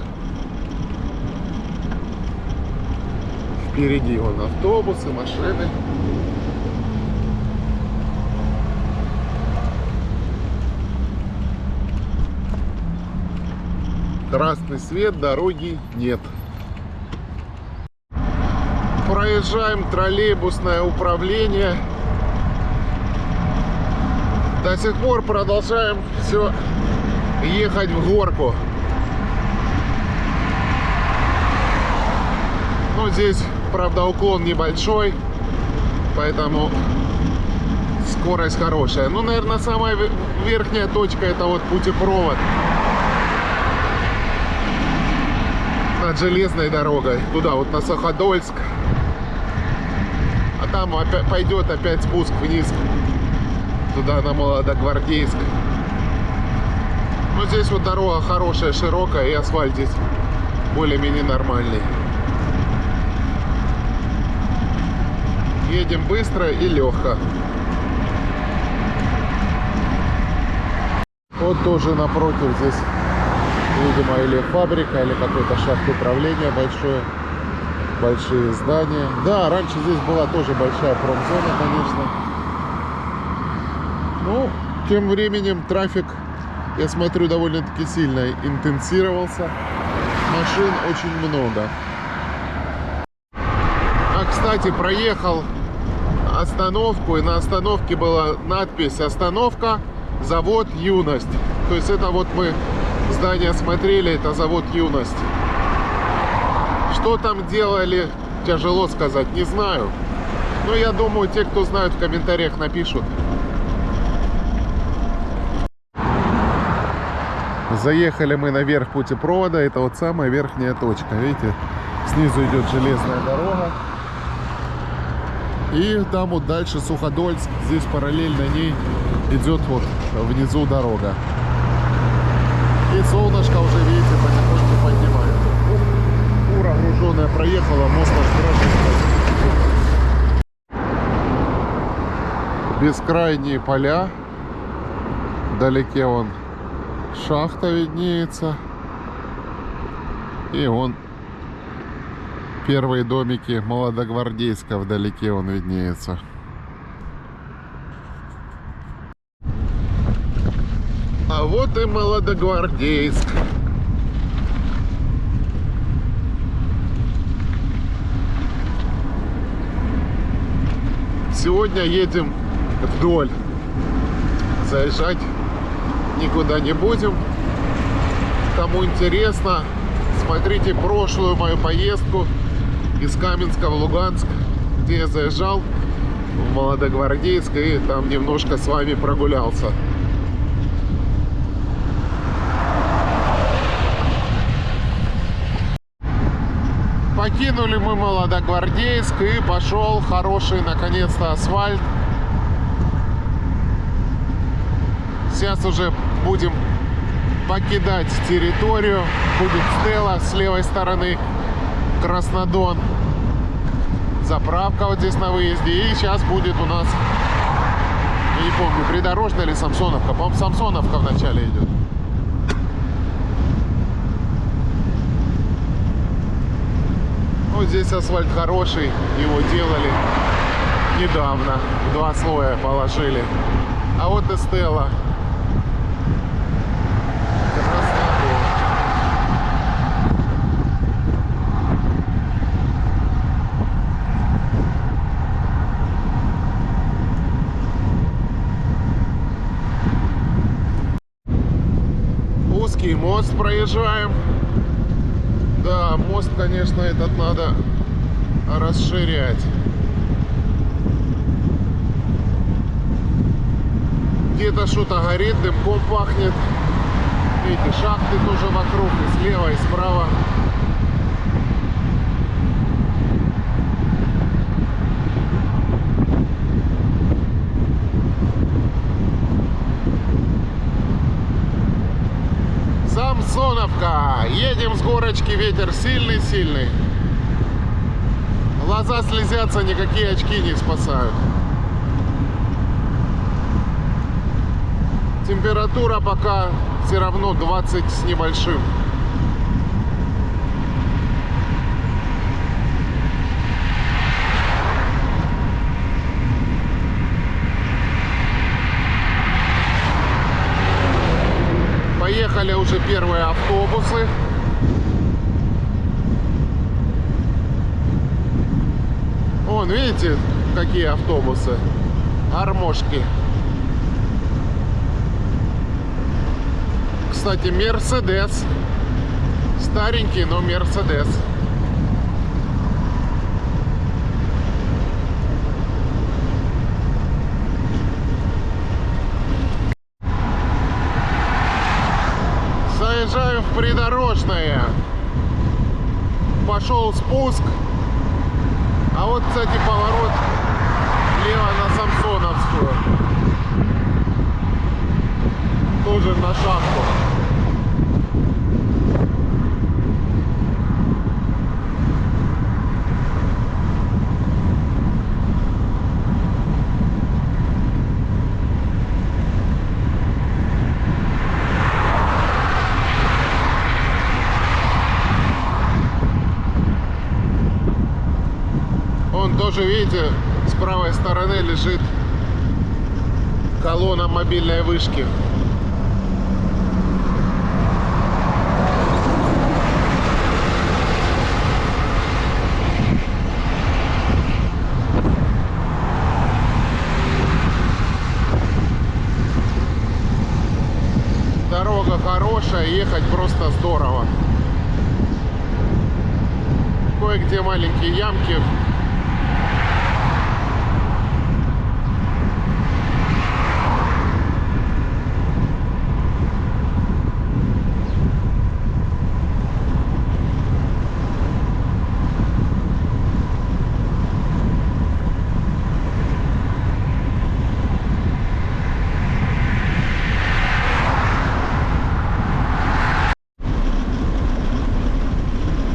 Впереди вон автобусы, машины. Красный свет, дороги нет. Проезжаем троллейбусное управление. До сих пор продолжаем все ехать в горку. Ну, здесь, правда, уклон небольшой, поэтому скорость хорошая. Ну, наверное, самая верхняя точка — это вот путепровод над железной дорогой. Туда вот на Суходольск. А там опять пойдет опять спуск вниз. Туда на Молодогвардейск. Ну, здесь вот дорога хорошая, широкая, и асфальт здесь более-менее нормальный. Едем быстро и легко. Вот тоже напротив здесь, видимо, или фабрика, или какой-то шахт управления большое. Большие здания. Да, раньше здесь была тоже большая промзона, конечно. Ну, Тем временем трафик, я смотрю, довольно-таки сильно интенсировался. Машин очень много. А, кстати, проехал остановку, и на остановке была надпись «Остановка, завод Юность». То есть это вот мы здание смотрели, это завод Юность. Что там делали, тяжело сказать, не знаю. Но я думаю, те, кто знают, в комментариях напишут. Заехали мы наверх путепровода. Это вот самая верхняя точка. Видите, снизу идет железная дорога. И там вот дальше Суходольск. Здесь параллельно ней идет вот внизу дорога. И солнышко уже, видите, потихоньку поднимает. Фура груженая проехала, мост аж дрожит. Бескрайние поля. Вдалеке вон шахта виднеется. И вон первые домики Молодогвардейска вдалеке он виднеется. А вот и Молодогвардейск. Сегодня едем вдоль. Заезжать никуда не будем. Кому интересно, смотрите прошлую мою поездку из Каменска в Луганск, где я заезжал в Молодогвардейск и там немножко с вами прогулялся. Покинули мы Молодогвардейск, и пошел хороший наконец-то асфальт. Сейчас уже будем покидать территорию. Будет Стелла с левой стороны, Краснодон. Заправка вот здесь на выезде. И сейчас будет у нас, я не помню, придорожная или Самсоновка. По-моему, Самсоновка вначале идет. Вот здесь асфальт хороший. Его делали недавно. В 2 слоя положили. А вот и Стелла. Узкий мост проезжаем. Да, мост, конечно, этот надо расширять. Где-то что-то горит, дымком пахнет. Видите, шахты тоже вокруг, и слева, и справа. Самсоновка. Едем с горочки, ветер сильный-сильный. Глаза слезятся, никакие очки не спасают. Температура пока все равно 20 с небольшим. Поехали уже первые автобусы. Вон, видите, какие автобусы? Гармошки. Кстати, Мерседес. Старенький, но Мерседес. Заезжаю в придорожное. Пошел спуск. А вот, кстати, поворот влево на Самсоновскую. Тоже на шахту. Он тоже, видите, с правой стороны лежит колонна мобильной вышки. Дорога хорошая, ехать просто здорово. Кое-где маленькие ямки.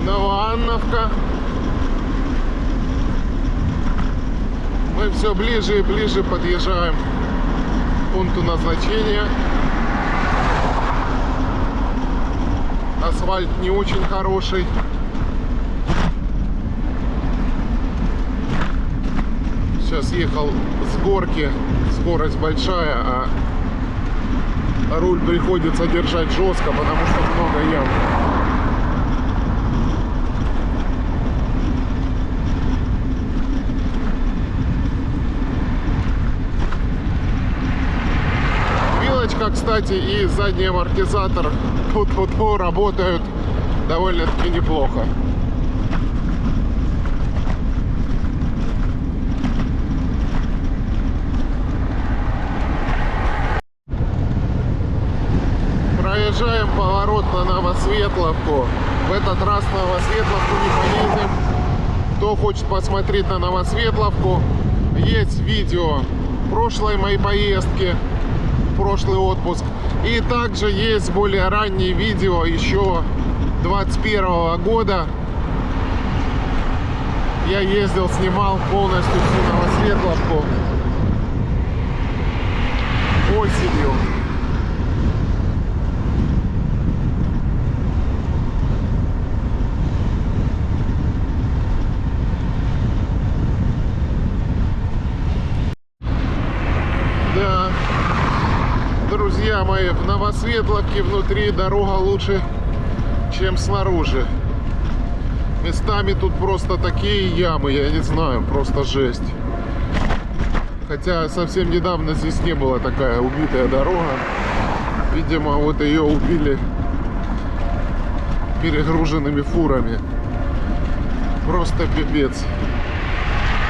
Новоанновка. Мы все ближе и ближе подъезжаем к пункту назначения. Асфальт не очень хороший. Сейчас ехал с горки, скорость большая, а руль приходится держать жестко, потому что много ям. Кстати, и задний амортизатор тут работают довольно-таки неплохо. Проезжаем поворот на Новосветловку. В этот раз на Новосветловку не поедем. Кто хочет посмотреть на Новосветловку, есть видео прошлой моей поездки, прошлый отпуск, и также есть более ранние видео еще 21 года. Я ездил, снимал полностью всю Новосветловку осенью. Да. Друзья мои, в Новосветловке внутри дорога лучше, чем снаружи. Местами тут просто такие ямы, я не знаю, просто жесть. Хотя совсем недавно здесь не была такая убитая дорога. Видимо, вот ее убили перегруженными фурами. Просто пипец.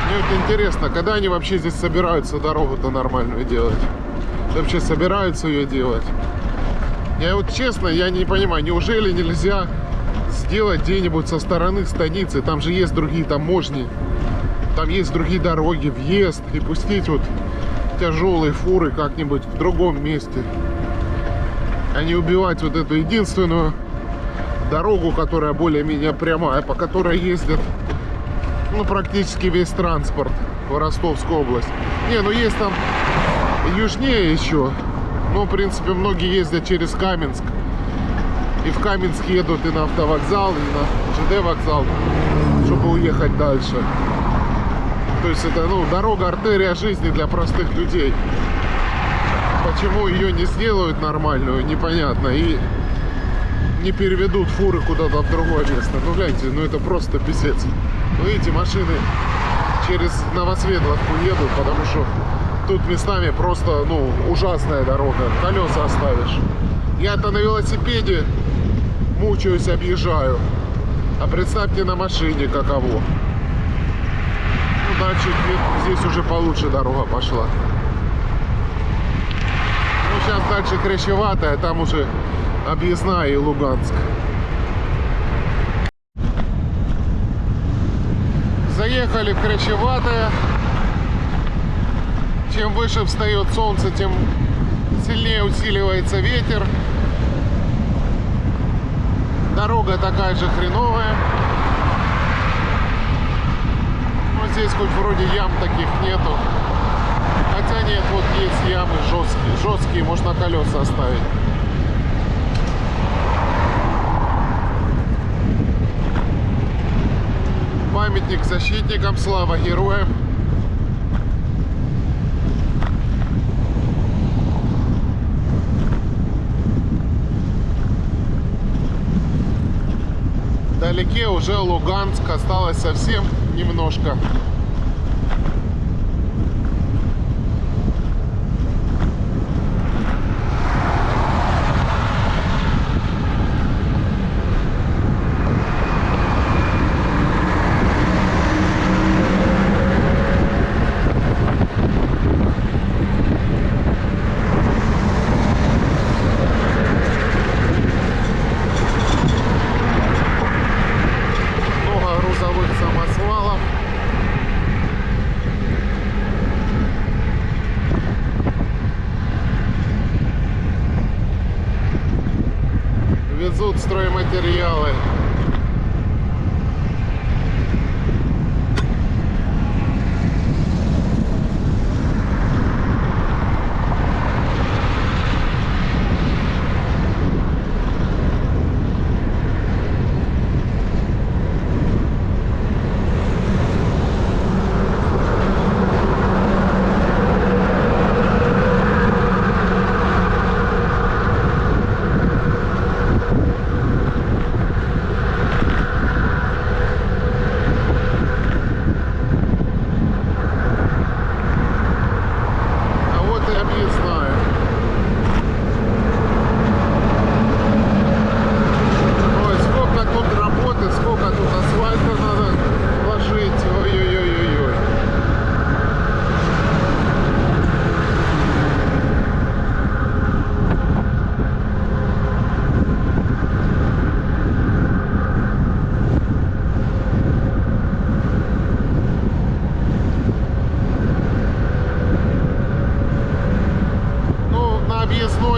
Мне вот интересно, когда они вообще здесь собираются дорогу-то нормальную делать? Вообще собираются ее делать. Я вот честно, я не понимаю, неужели нельзя сделать где-нибудь со стороны станицы? Там же есть другие таможни, там есть другие дороги, въезд, и пустить вот тяжелые фуры как-нибудь в другом месте, а не убивать вот эту единственную дорогу, которая более-менее прямая, по которой ездят, ну, практически весь транспорт в Ростовскую область. Не, ну есть там южнее еще, но в принципе многие ездят через Каменск, и в Каменск едут и на автовокзал, и на ЖД вокзал, чтобы уехать дальше. То есть это, ну, дорога, артерия жизни для простых людей. Почему ее не сделают нормальную, непонятно, и не переведут фуры куда-то в другое место. Ну гляньте, ну это просто писец. Ну видите, машины через Новосветловку едут, потому что тут местами просто, ну, ужасная дорога, колеса оставишь. Я-то на велосипеде мучаюсь, объезжаю, а представьте на машине каково. Ну, дальше здесь уже получше дорога пошла. Ну, сейчас дальше Крещеватая, там уже объездная и Луганск. Заехали в Крещеватое. Чем выше встает солнце, тем сильнее усиливается ветер. Дорога такая же хреновая. Но здесь хоть вроде ям таких нету. Хотя нет, вот есть ямы жесткие, можно колеса оставить. Памятник защитникам, слава героям. невдалеке уже Луганск, осталось совсем немножко. Везут стройматериалы.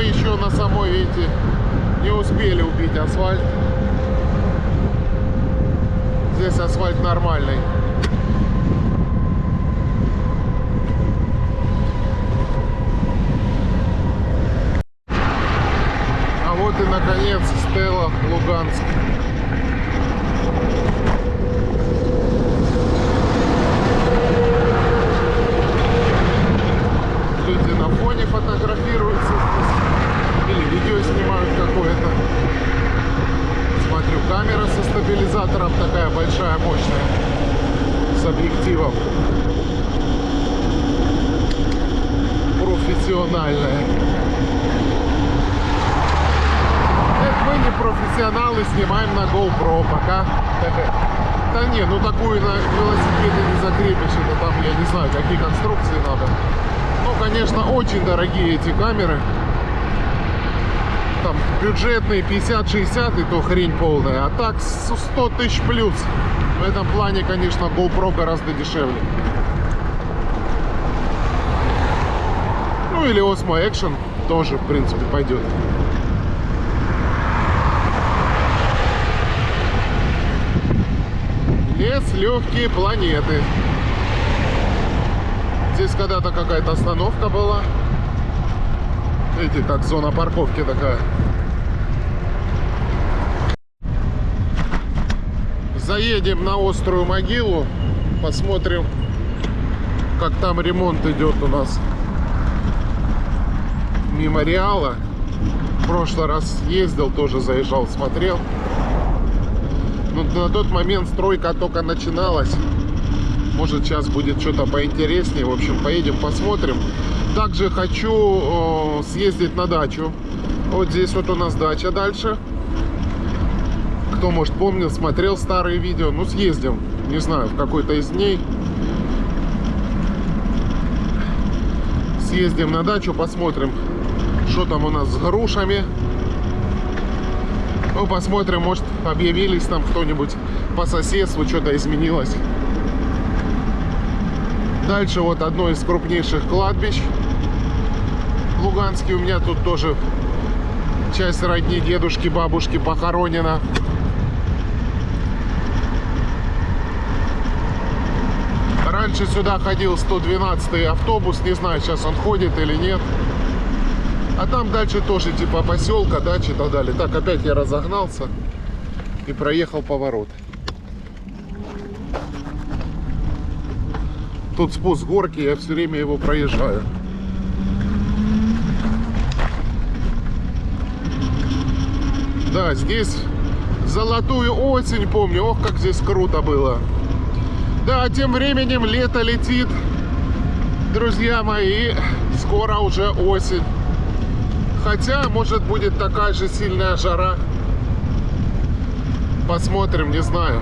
Еще на самой, видите, не успели убить асфальт. Здесь асфальт нормальный. А вот и наконец Стелла Луганск. Люди на фоне фотографируются здесь. Или видео снимают какое-то. Смотрю, камера со стабилизатором такая большая, мощная. С объективом. Профессиональная. Это мы не профессионалы, снимаем на GoPro пока. Да не, ну такую на велосипеде не закрепишь. Это там, я не знаю, какие конструкции надо. Ну, конечно, очень дорогие эти камеры. Там бюджетные 50-60 и то хрень полная. А так 100 тысяч плюс. В этом плане, конечно, GoPro гораздо дешевле. Ну или Osmo Action тоже, в принципе, пойдет. Лес, легкие планеты. Здесь когда-то какая-то остановка была. Видите, как зона парковки такая. Заедем на Острую Могилу. Посмотрим, как там ремонт идет у нас. Мемориала. В прошлый раз ездил, тоже заезжал, смотрел. Но на тот момент стройка только начиналась. Может, сейчас будет что-то поинтереснее. В общем, поедем, посмотрим. Также хочу съездить на дачу. Вот здесь вот у нас дача дальше. Кто, может, помнит, смотрел старые видео. Ну, съездим. Не знаю, в какой-то из дней. Съездим на дачу, посмотрим, что там у нас с грушами. Ну, посмотрим, может, объявились там кто-нибудь по соседству, что-то изменилось. Дальше вот одно из крупнейших кладбищ в Луганске. У меня тут тоже часть родни дедушки, бабушки похоронена. Раньше сюда ходил 112-й автобус. Не знаю, сейчас он ходит или нет. А там дальше тоже типа поселка, дачи и так далее. Так, опять я разогнался и проехал поворот. Тут спуск горки, я все время его проезжаю. Да, здесь Золотую осень помню. Ох, как здесь круто было. Да, тем временем лето летит. Друзья мои, скоро уже осень. Хотя, может, будет такая же сильная жара. Посмотрим, не знаю.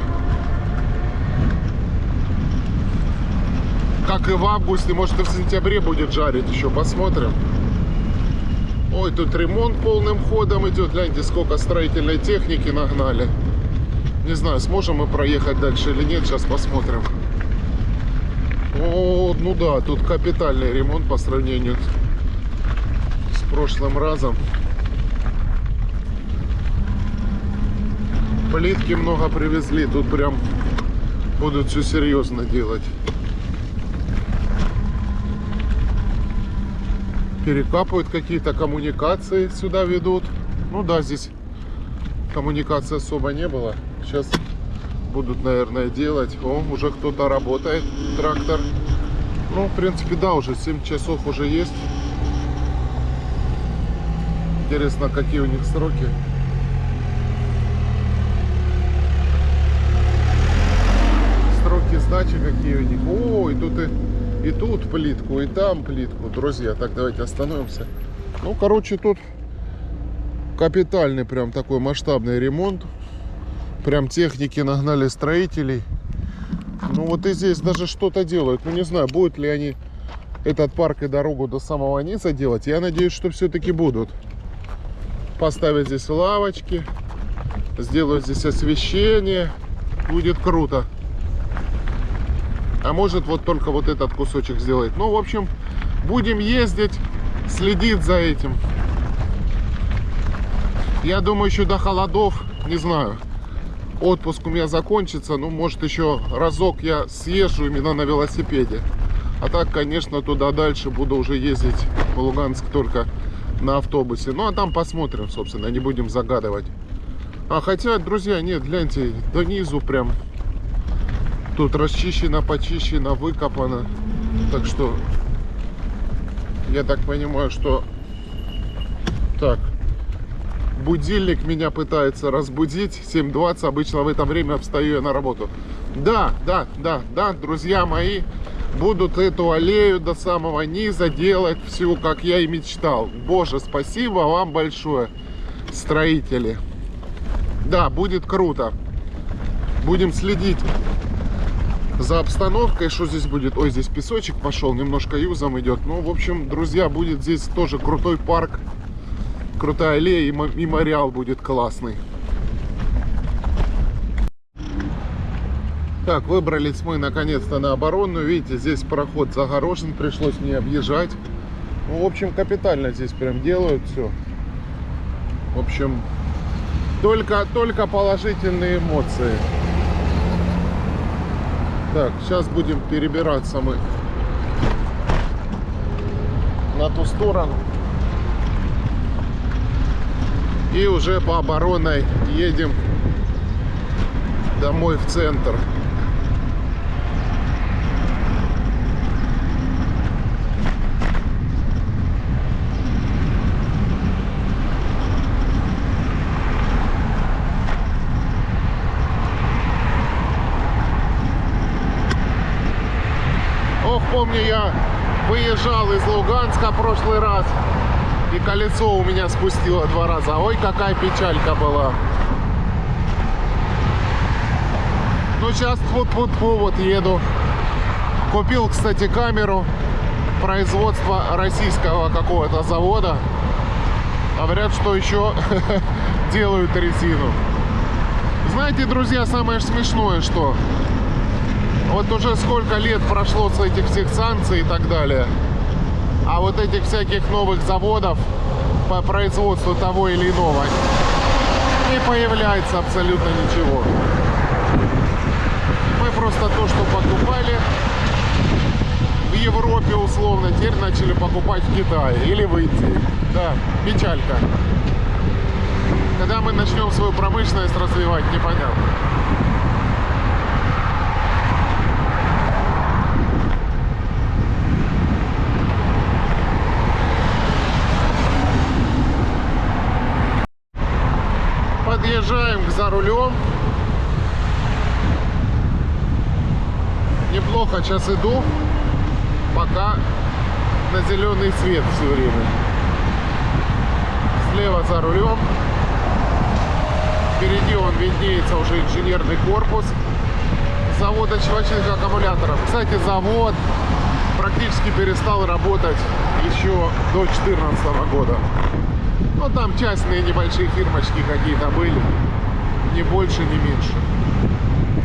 Как и в августе, может, и в сентябре будет жарить еще. Посмотрим. Ой, тут ремонт полным ходом идет. Гляньте, сколько строительной техники нагнали. Не знаю, сможем мы проехать дальше или нет. Сейчас посмотрим. О, ну да, тут капитальный ремонт по сравнению с прошлым разом. Плитки много привезли. Тут прям будут все серьезно делать. Перекапывают какие-то коммуникации, сюда ведут. Ну да, здесь коммуникации особо не было. Сейчас будут, наверное, делать. О, уже кто-то работает, трактор. Ну, в принципе, да, уже 7 часов уже есть. Интересно, какие у них сроки. Сроки сдачи какие у них. О, и тут плитку, и там плитку. Друзья, так, давайте остановимся. Ну, короче, тут капитальный прям такой масштабный ремонт. Прям техники нагнали строителей. Ну, вот и здесь даже что-то делают. Ну, не знаю, будут ли они этот парк и дорогу до самого низа делать. Я надеюсь, что все-таки будут. Поставят здесь лавочки. Сделают здесь освещение. Будет круто. А может, вот только вот этот кусочек сделать. Ну, в общем, будем ездить, следить за этим. Я думаю, еще до холодов, не знаю, отпуск у меня закончится. Ну, может, еще разок я съезжу именно на велосипеде. А так, конечно, туда дальше буду уже ездить в Луганск только на автобусе. Ну, а там посмотрим, собственно, не будем загадывать. А хотя, друзья, нет, гляньте, до низу прям... Тут расчищено, почищено, выкопано. Так что, я так понимаю, что... Так, будильник меня пытается разбудить. 7:20, обычно в это время встаю я на работу. Да, друзья мои, будут эту аллею до самого низа делать всю, как я и мечтал. Боже, спасибо вам большое, строители. Да, будет круто. Будем следить за обстановкой, что здесь будет. Ой, здесь песочек пошел, немножко юзом идет. Ну, в общем, друзья, будет здесь тоже крутой парк, крутая аллея и мемориал будет классный. Так, выбрались мы наконец-то на Оборонную. Видите, здесь проход загорожен, пришлось не объезжать. Ну, в общем, капитально здесь прям делают все. В общем, только положительные эмоции. Так, сейчас будем перебираться мы на ту сторону. И уже по Оборонной едем домой в центр. Помню, я выезжал из Луганска в прошлый раз, и колесо у меня спустило 2 раза. Ой, какая печалька была. Ну, сейчас вот еду. Купил, кстати, камеру производства российского какого-то завода. Говорят, что еще делают резину. Знаете, друзья, самое смешное, что... Вот уже сколько лет прошло с этих всех санкций и так далее. А вот этих всяких новых заводов по производству того или иного не появляется абсолютно ничего. Мы просто то, что покупали в Европе условно, теперь начали покупать в Китае или в Индии. Да, печалька. Когда мы начнем свою промышленность развивать, непонятно. Подъезжаем к «За рулем». Неплохо сейчас иду, пока на зеленый свет все время. Слева «За рулем». Впереди он виднеется уже инженерный корпус завода щелочных аккумуляторов. Кстати, завод практически перестал работать еще до 2014 года. Ну, там частные небольшие фирмочки какие-то были, ни больше, ни меньше.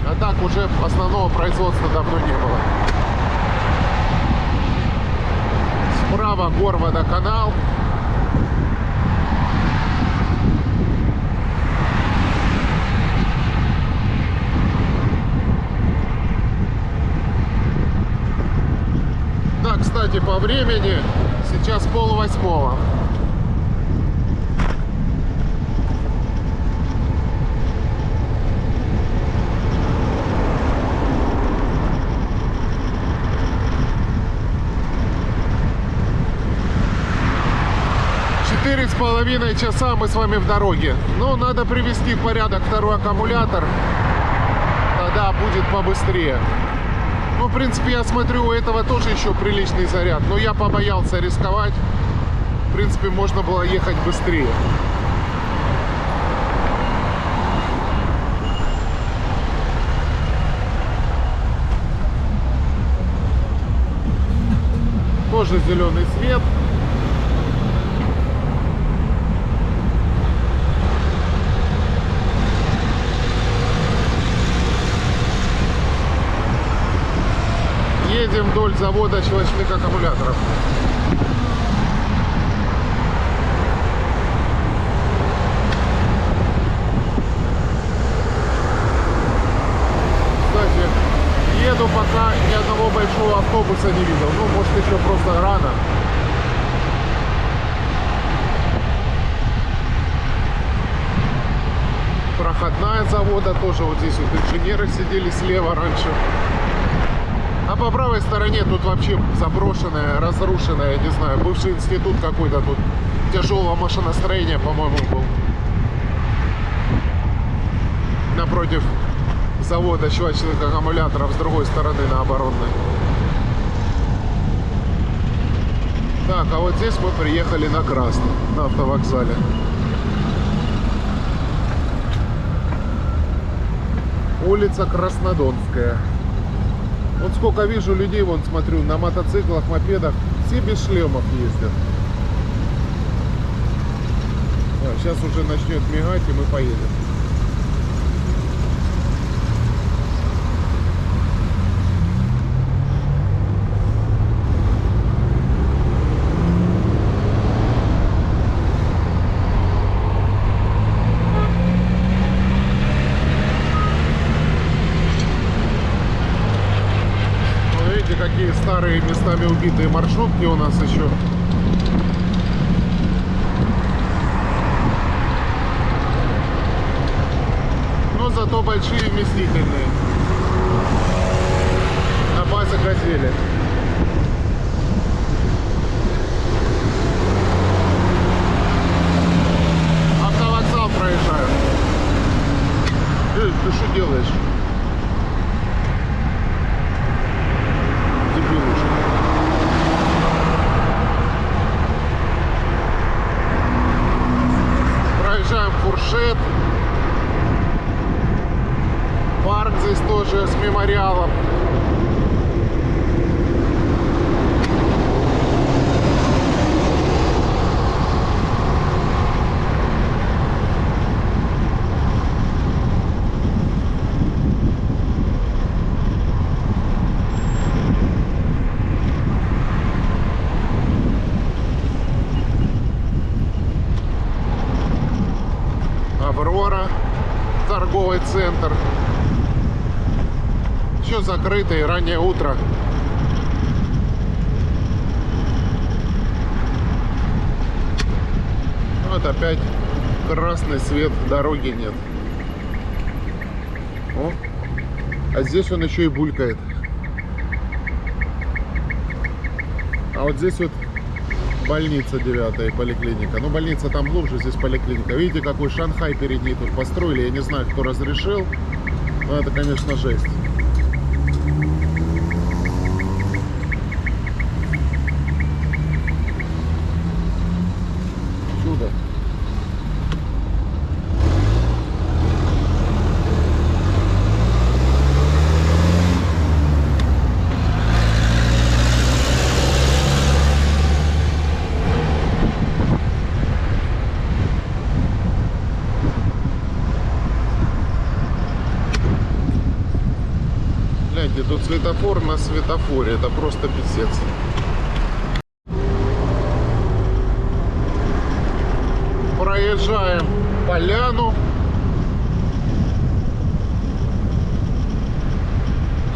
А так уже основного производства давно не было. Справа Горводоканал. Да, кстати, по времени сейчас 7:30. Четыре с половиной часа мы с вами в дороге. Ну, надо привести в порядок второй аккумулятор. Тогда будет побыстрее. Ну, в принципе, я смотрю, у этого тоже еще приличный заряд. Но я побоялся рисковать. В принципе, можно было ехать быстрее. Тоже зеленый свет. Едем вдоль завода щелочных аккумуляторов. Кстати, еду, пока ни одного большого автобуса не видел. Ну, может, еще просто рано. Проходная завода тоже. Вот здесь вот инженеры сидели слева раньше. А по правой стороне тут вообще заброшенная, разрушенная, я не знаю, бывший институт какой-то тут тяжелого машиностроения, по-моему, был. Напротив завода щелочных аккумуляторов, с другой стороны, на Оборонной. Так, а вот здесь мы приехали на Красный, на автовокзале. Улица Краснодонская. Вот сколько вижу людей, вон смотрю, на мотоциклах, мопедах, все без шлемов ездят. Сейчас уже начнет мигать, и мы поедем. Какие старые местами убитые маршрутки у нас еще. Но зато большие и вместительные. На базе «Газели». Автовокзал проезжаю. Ты что делаешь? Проезжаем Фуршет. Парк здесь тоже с мемориалом. Аврора, торговый центр. Еще закрытый, раннее утро. Вот опять красный свет, дороги нет. О, а здесь он еще и булькает. А вот здесь вот больница 9-я и поликлиника. Ну, больница там глубже, здесь поликлиника. Видите, какой Шанхай перед ней тут построили. Я не знаю, кто разрешил, но это, конечно, жесть. Чудо. Гляньте, тут светофор на светофоре. Это просто писец. Проезжаем поляну.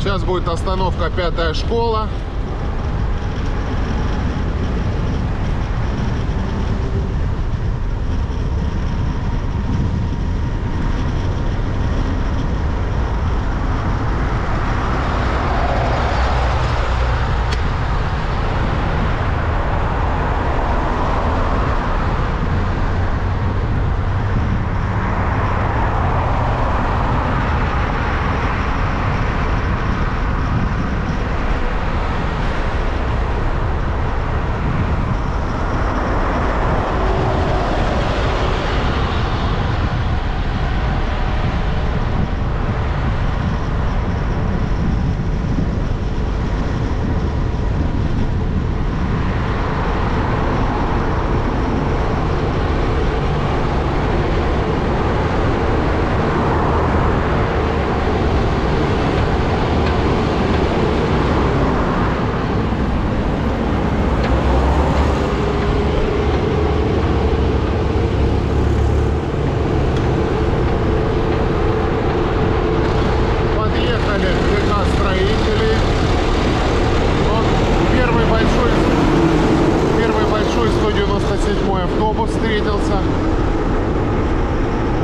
Сейчас будет остановка 5-я школа. Встретился.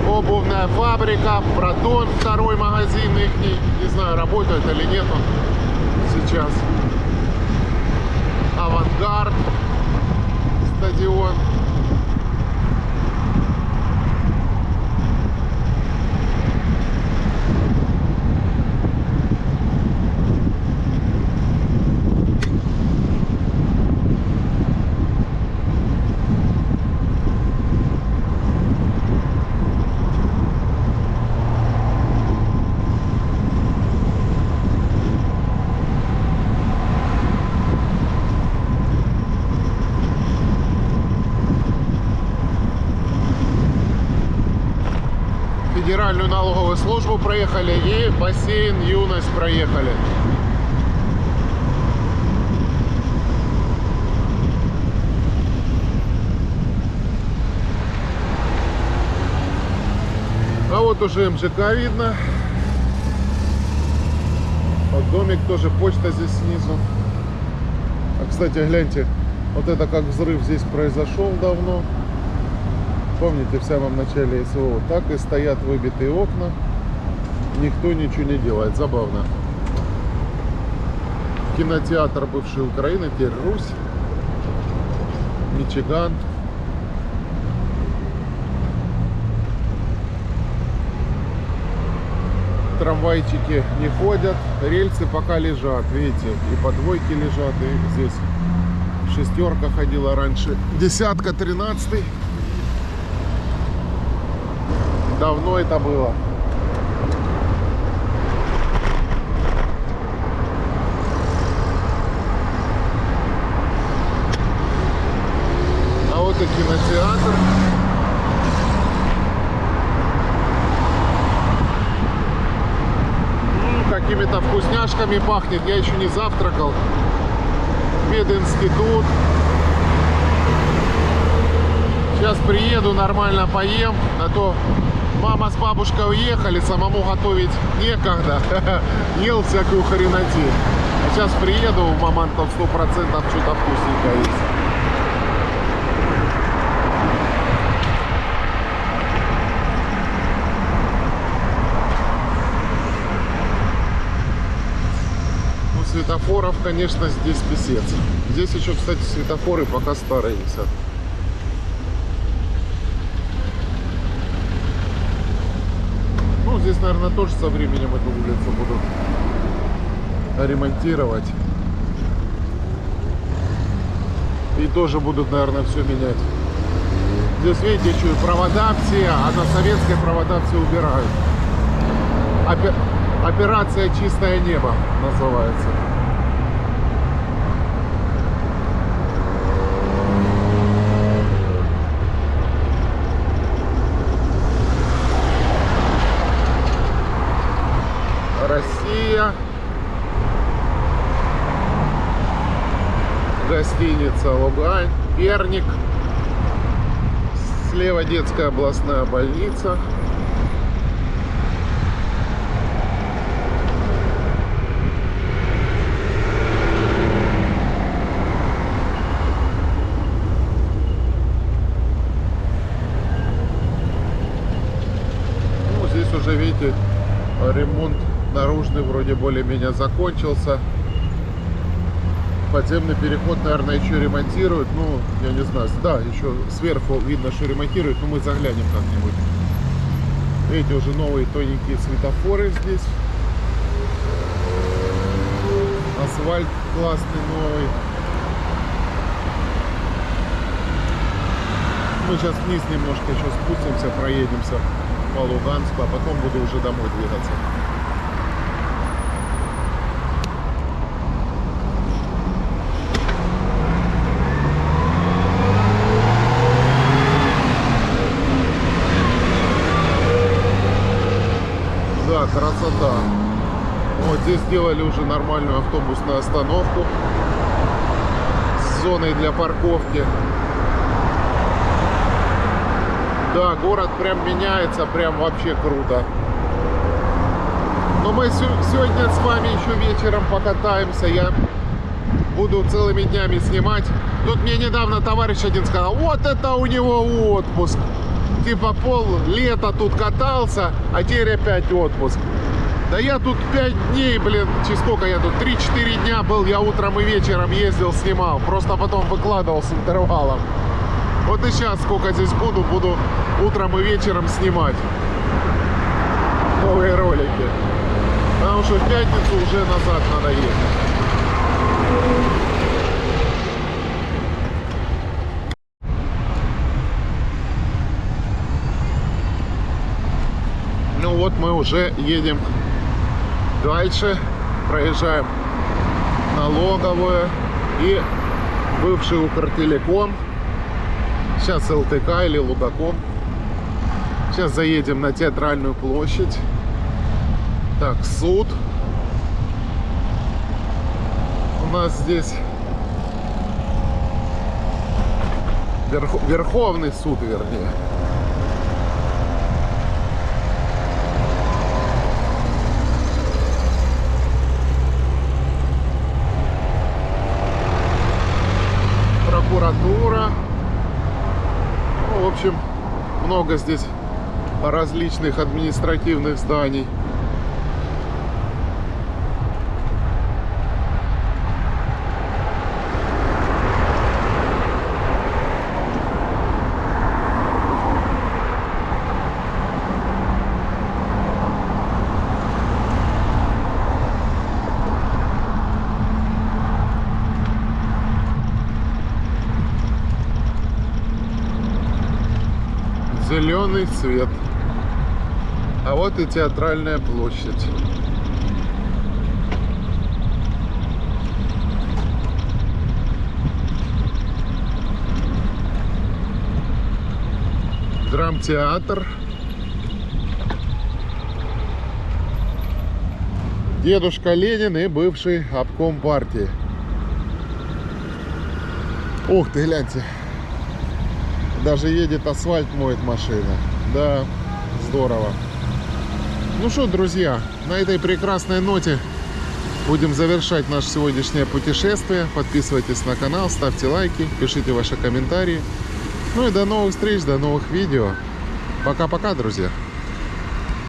Обувная фабрика, Протон, второй магазин их, не знаю, работает или нет он сейчас. Авангард, стадион. Федеральную налоговую службу проехали и бассейн Юность проехали. А вот уже МЖК видно. Вот домик тоже, почта здесь снизу. А, кстати, гляньте, вот это как взрыв здесь произошел давно. Помните, в самом начале СВО, так и стоят выбитые окна, никто ничего не делает, забавно. Кинотеатр бывшей Украины, теперь Русь, Мичиган. Трамвайчики не ходят, рельсы пока лежат, видите, и подвойки лежат, и здесь шестерка ходила раньше, десятка, 13-й. Давно это было. А вот и кинотеатр. Какими-то вкусняшками пахнет. Я еще не завтракал. Мединститут. Сейчас приеду, нормально поем. А то мама с бабушкой уехали, самому готовить некогда. Ел всякую хренотень. А сейчас приеду, у мамантов 100% что-то вкусненькое есть. светофоров, конечно, здесь писец. Здесь еще, кстати, светофоры пока старые висят. Ну, здесь, наверное, тоже со временем эту улицу будут ремонтировать. И тоже будут, наверное, все менять. Здесь, видите, что провода все, а на советской провода все убирают. Операция «Чистое небо» называется. Россия. Гостиница «Лугань», Перник. Слева детская областная больница. Ну, здесь уже, видите, ремонт наружный вроде более-менее закончился. Подземный переход, наверное, еще ремонтируют. Ну, я не знаю. Да, еще сверху видно, что ремонтируют. Но мы заглянем как-нибудь. Видите, уже новые тоненькие светофоры здесь. Асфальт классный новый. Мы сейчас вниз немножко еще спустимся, проедемся по Луганску, а потом буду уже домой двигаться. Да, красота. Вот здесь сделали уже нормальную автобусную остановку с зоной для парковки. Да, город прям меняется, прям вообще круто. Но мы сегодня с вами еще вечером покатаемся. Я буду целыми днями снимать. Тут мне недавно товарищ один сказал: вот это у него отпуск. Типа пол лета тут катался, а теперь опять отпуск. Да я тут 5 дней, блин, сколько я тут, 3-4 дня был, я утром и вечером ездил, снимал. Просто потом выкладывал с интервалом. Вот и сейчас сколько здесь буду утром и вечером снимать новые ролики. Потому что в пятницу уже назад надо ехать. Ну вот мы уже едем дальше, проезжаем Налоговую и бывший Укртелеком, сейчас ЛТК или Лугаком. Сейчас заедем на Театральную площадь. Так, суд у нас здесь, Верховный суд, вернее. Прокуратура. Ну, в общем, много здесь различных административных зданий. Зеленый цвет. А вот и Театральная площадь. Драмтеатр. Дедушка Ленин и бывший обком партии. Ух ты, гляньте. Даже едет асфальт, моет машина. Да, здорово. Ну что, друзья, на этой прекрасной ноте будем завершать наше сегодняшнее путешествие. Подписывайтесь на канал, ставьте лайки, пишите ваши комментарии. Ну и до новых встреч, до новых видео. Пока-пока, друзья.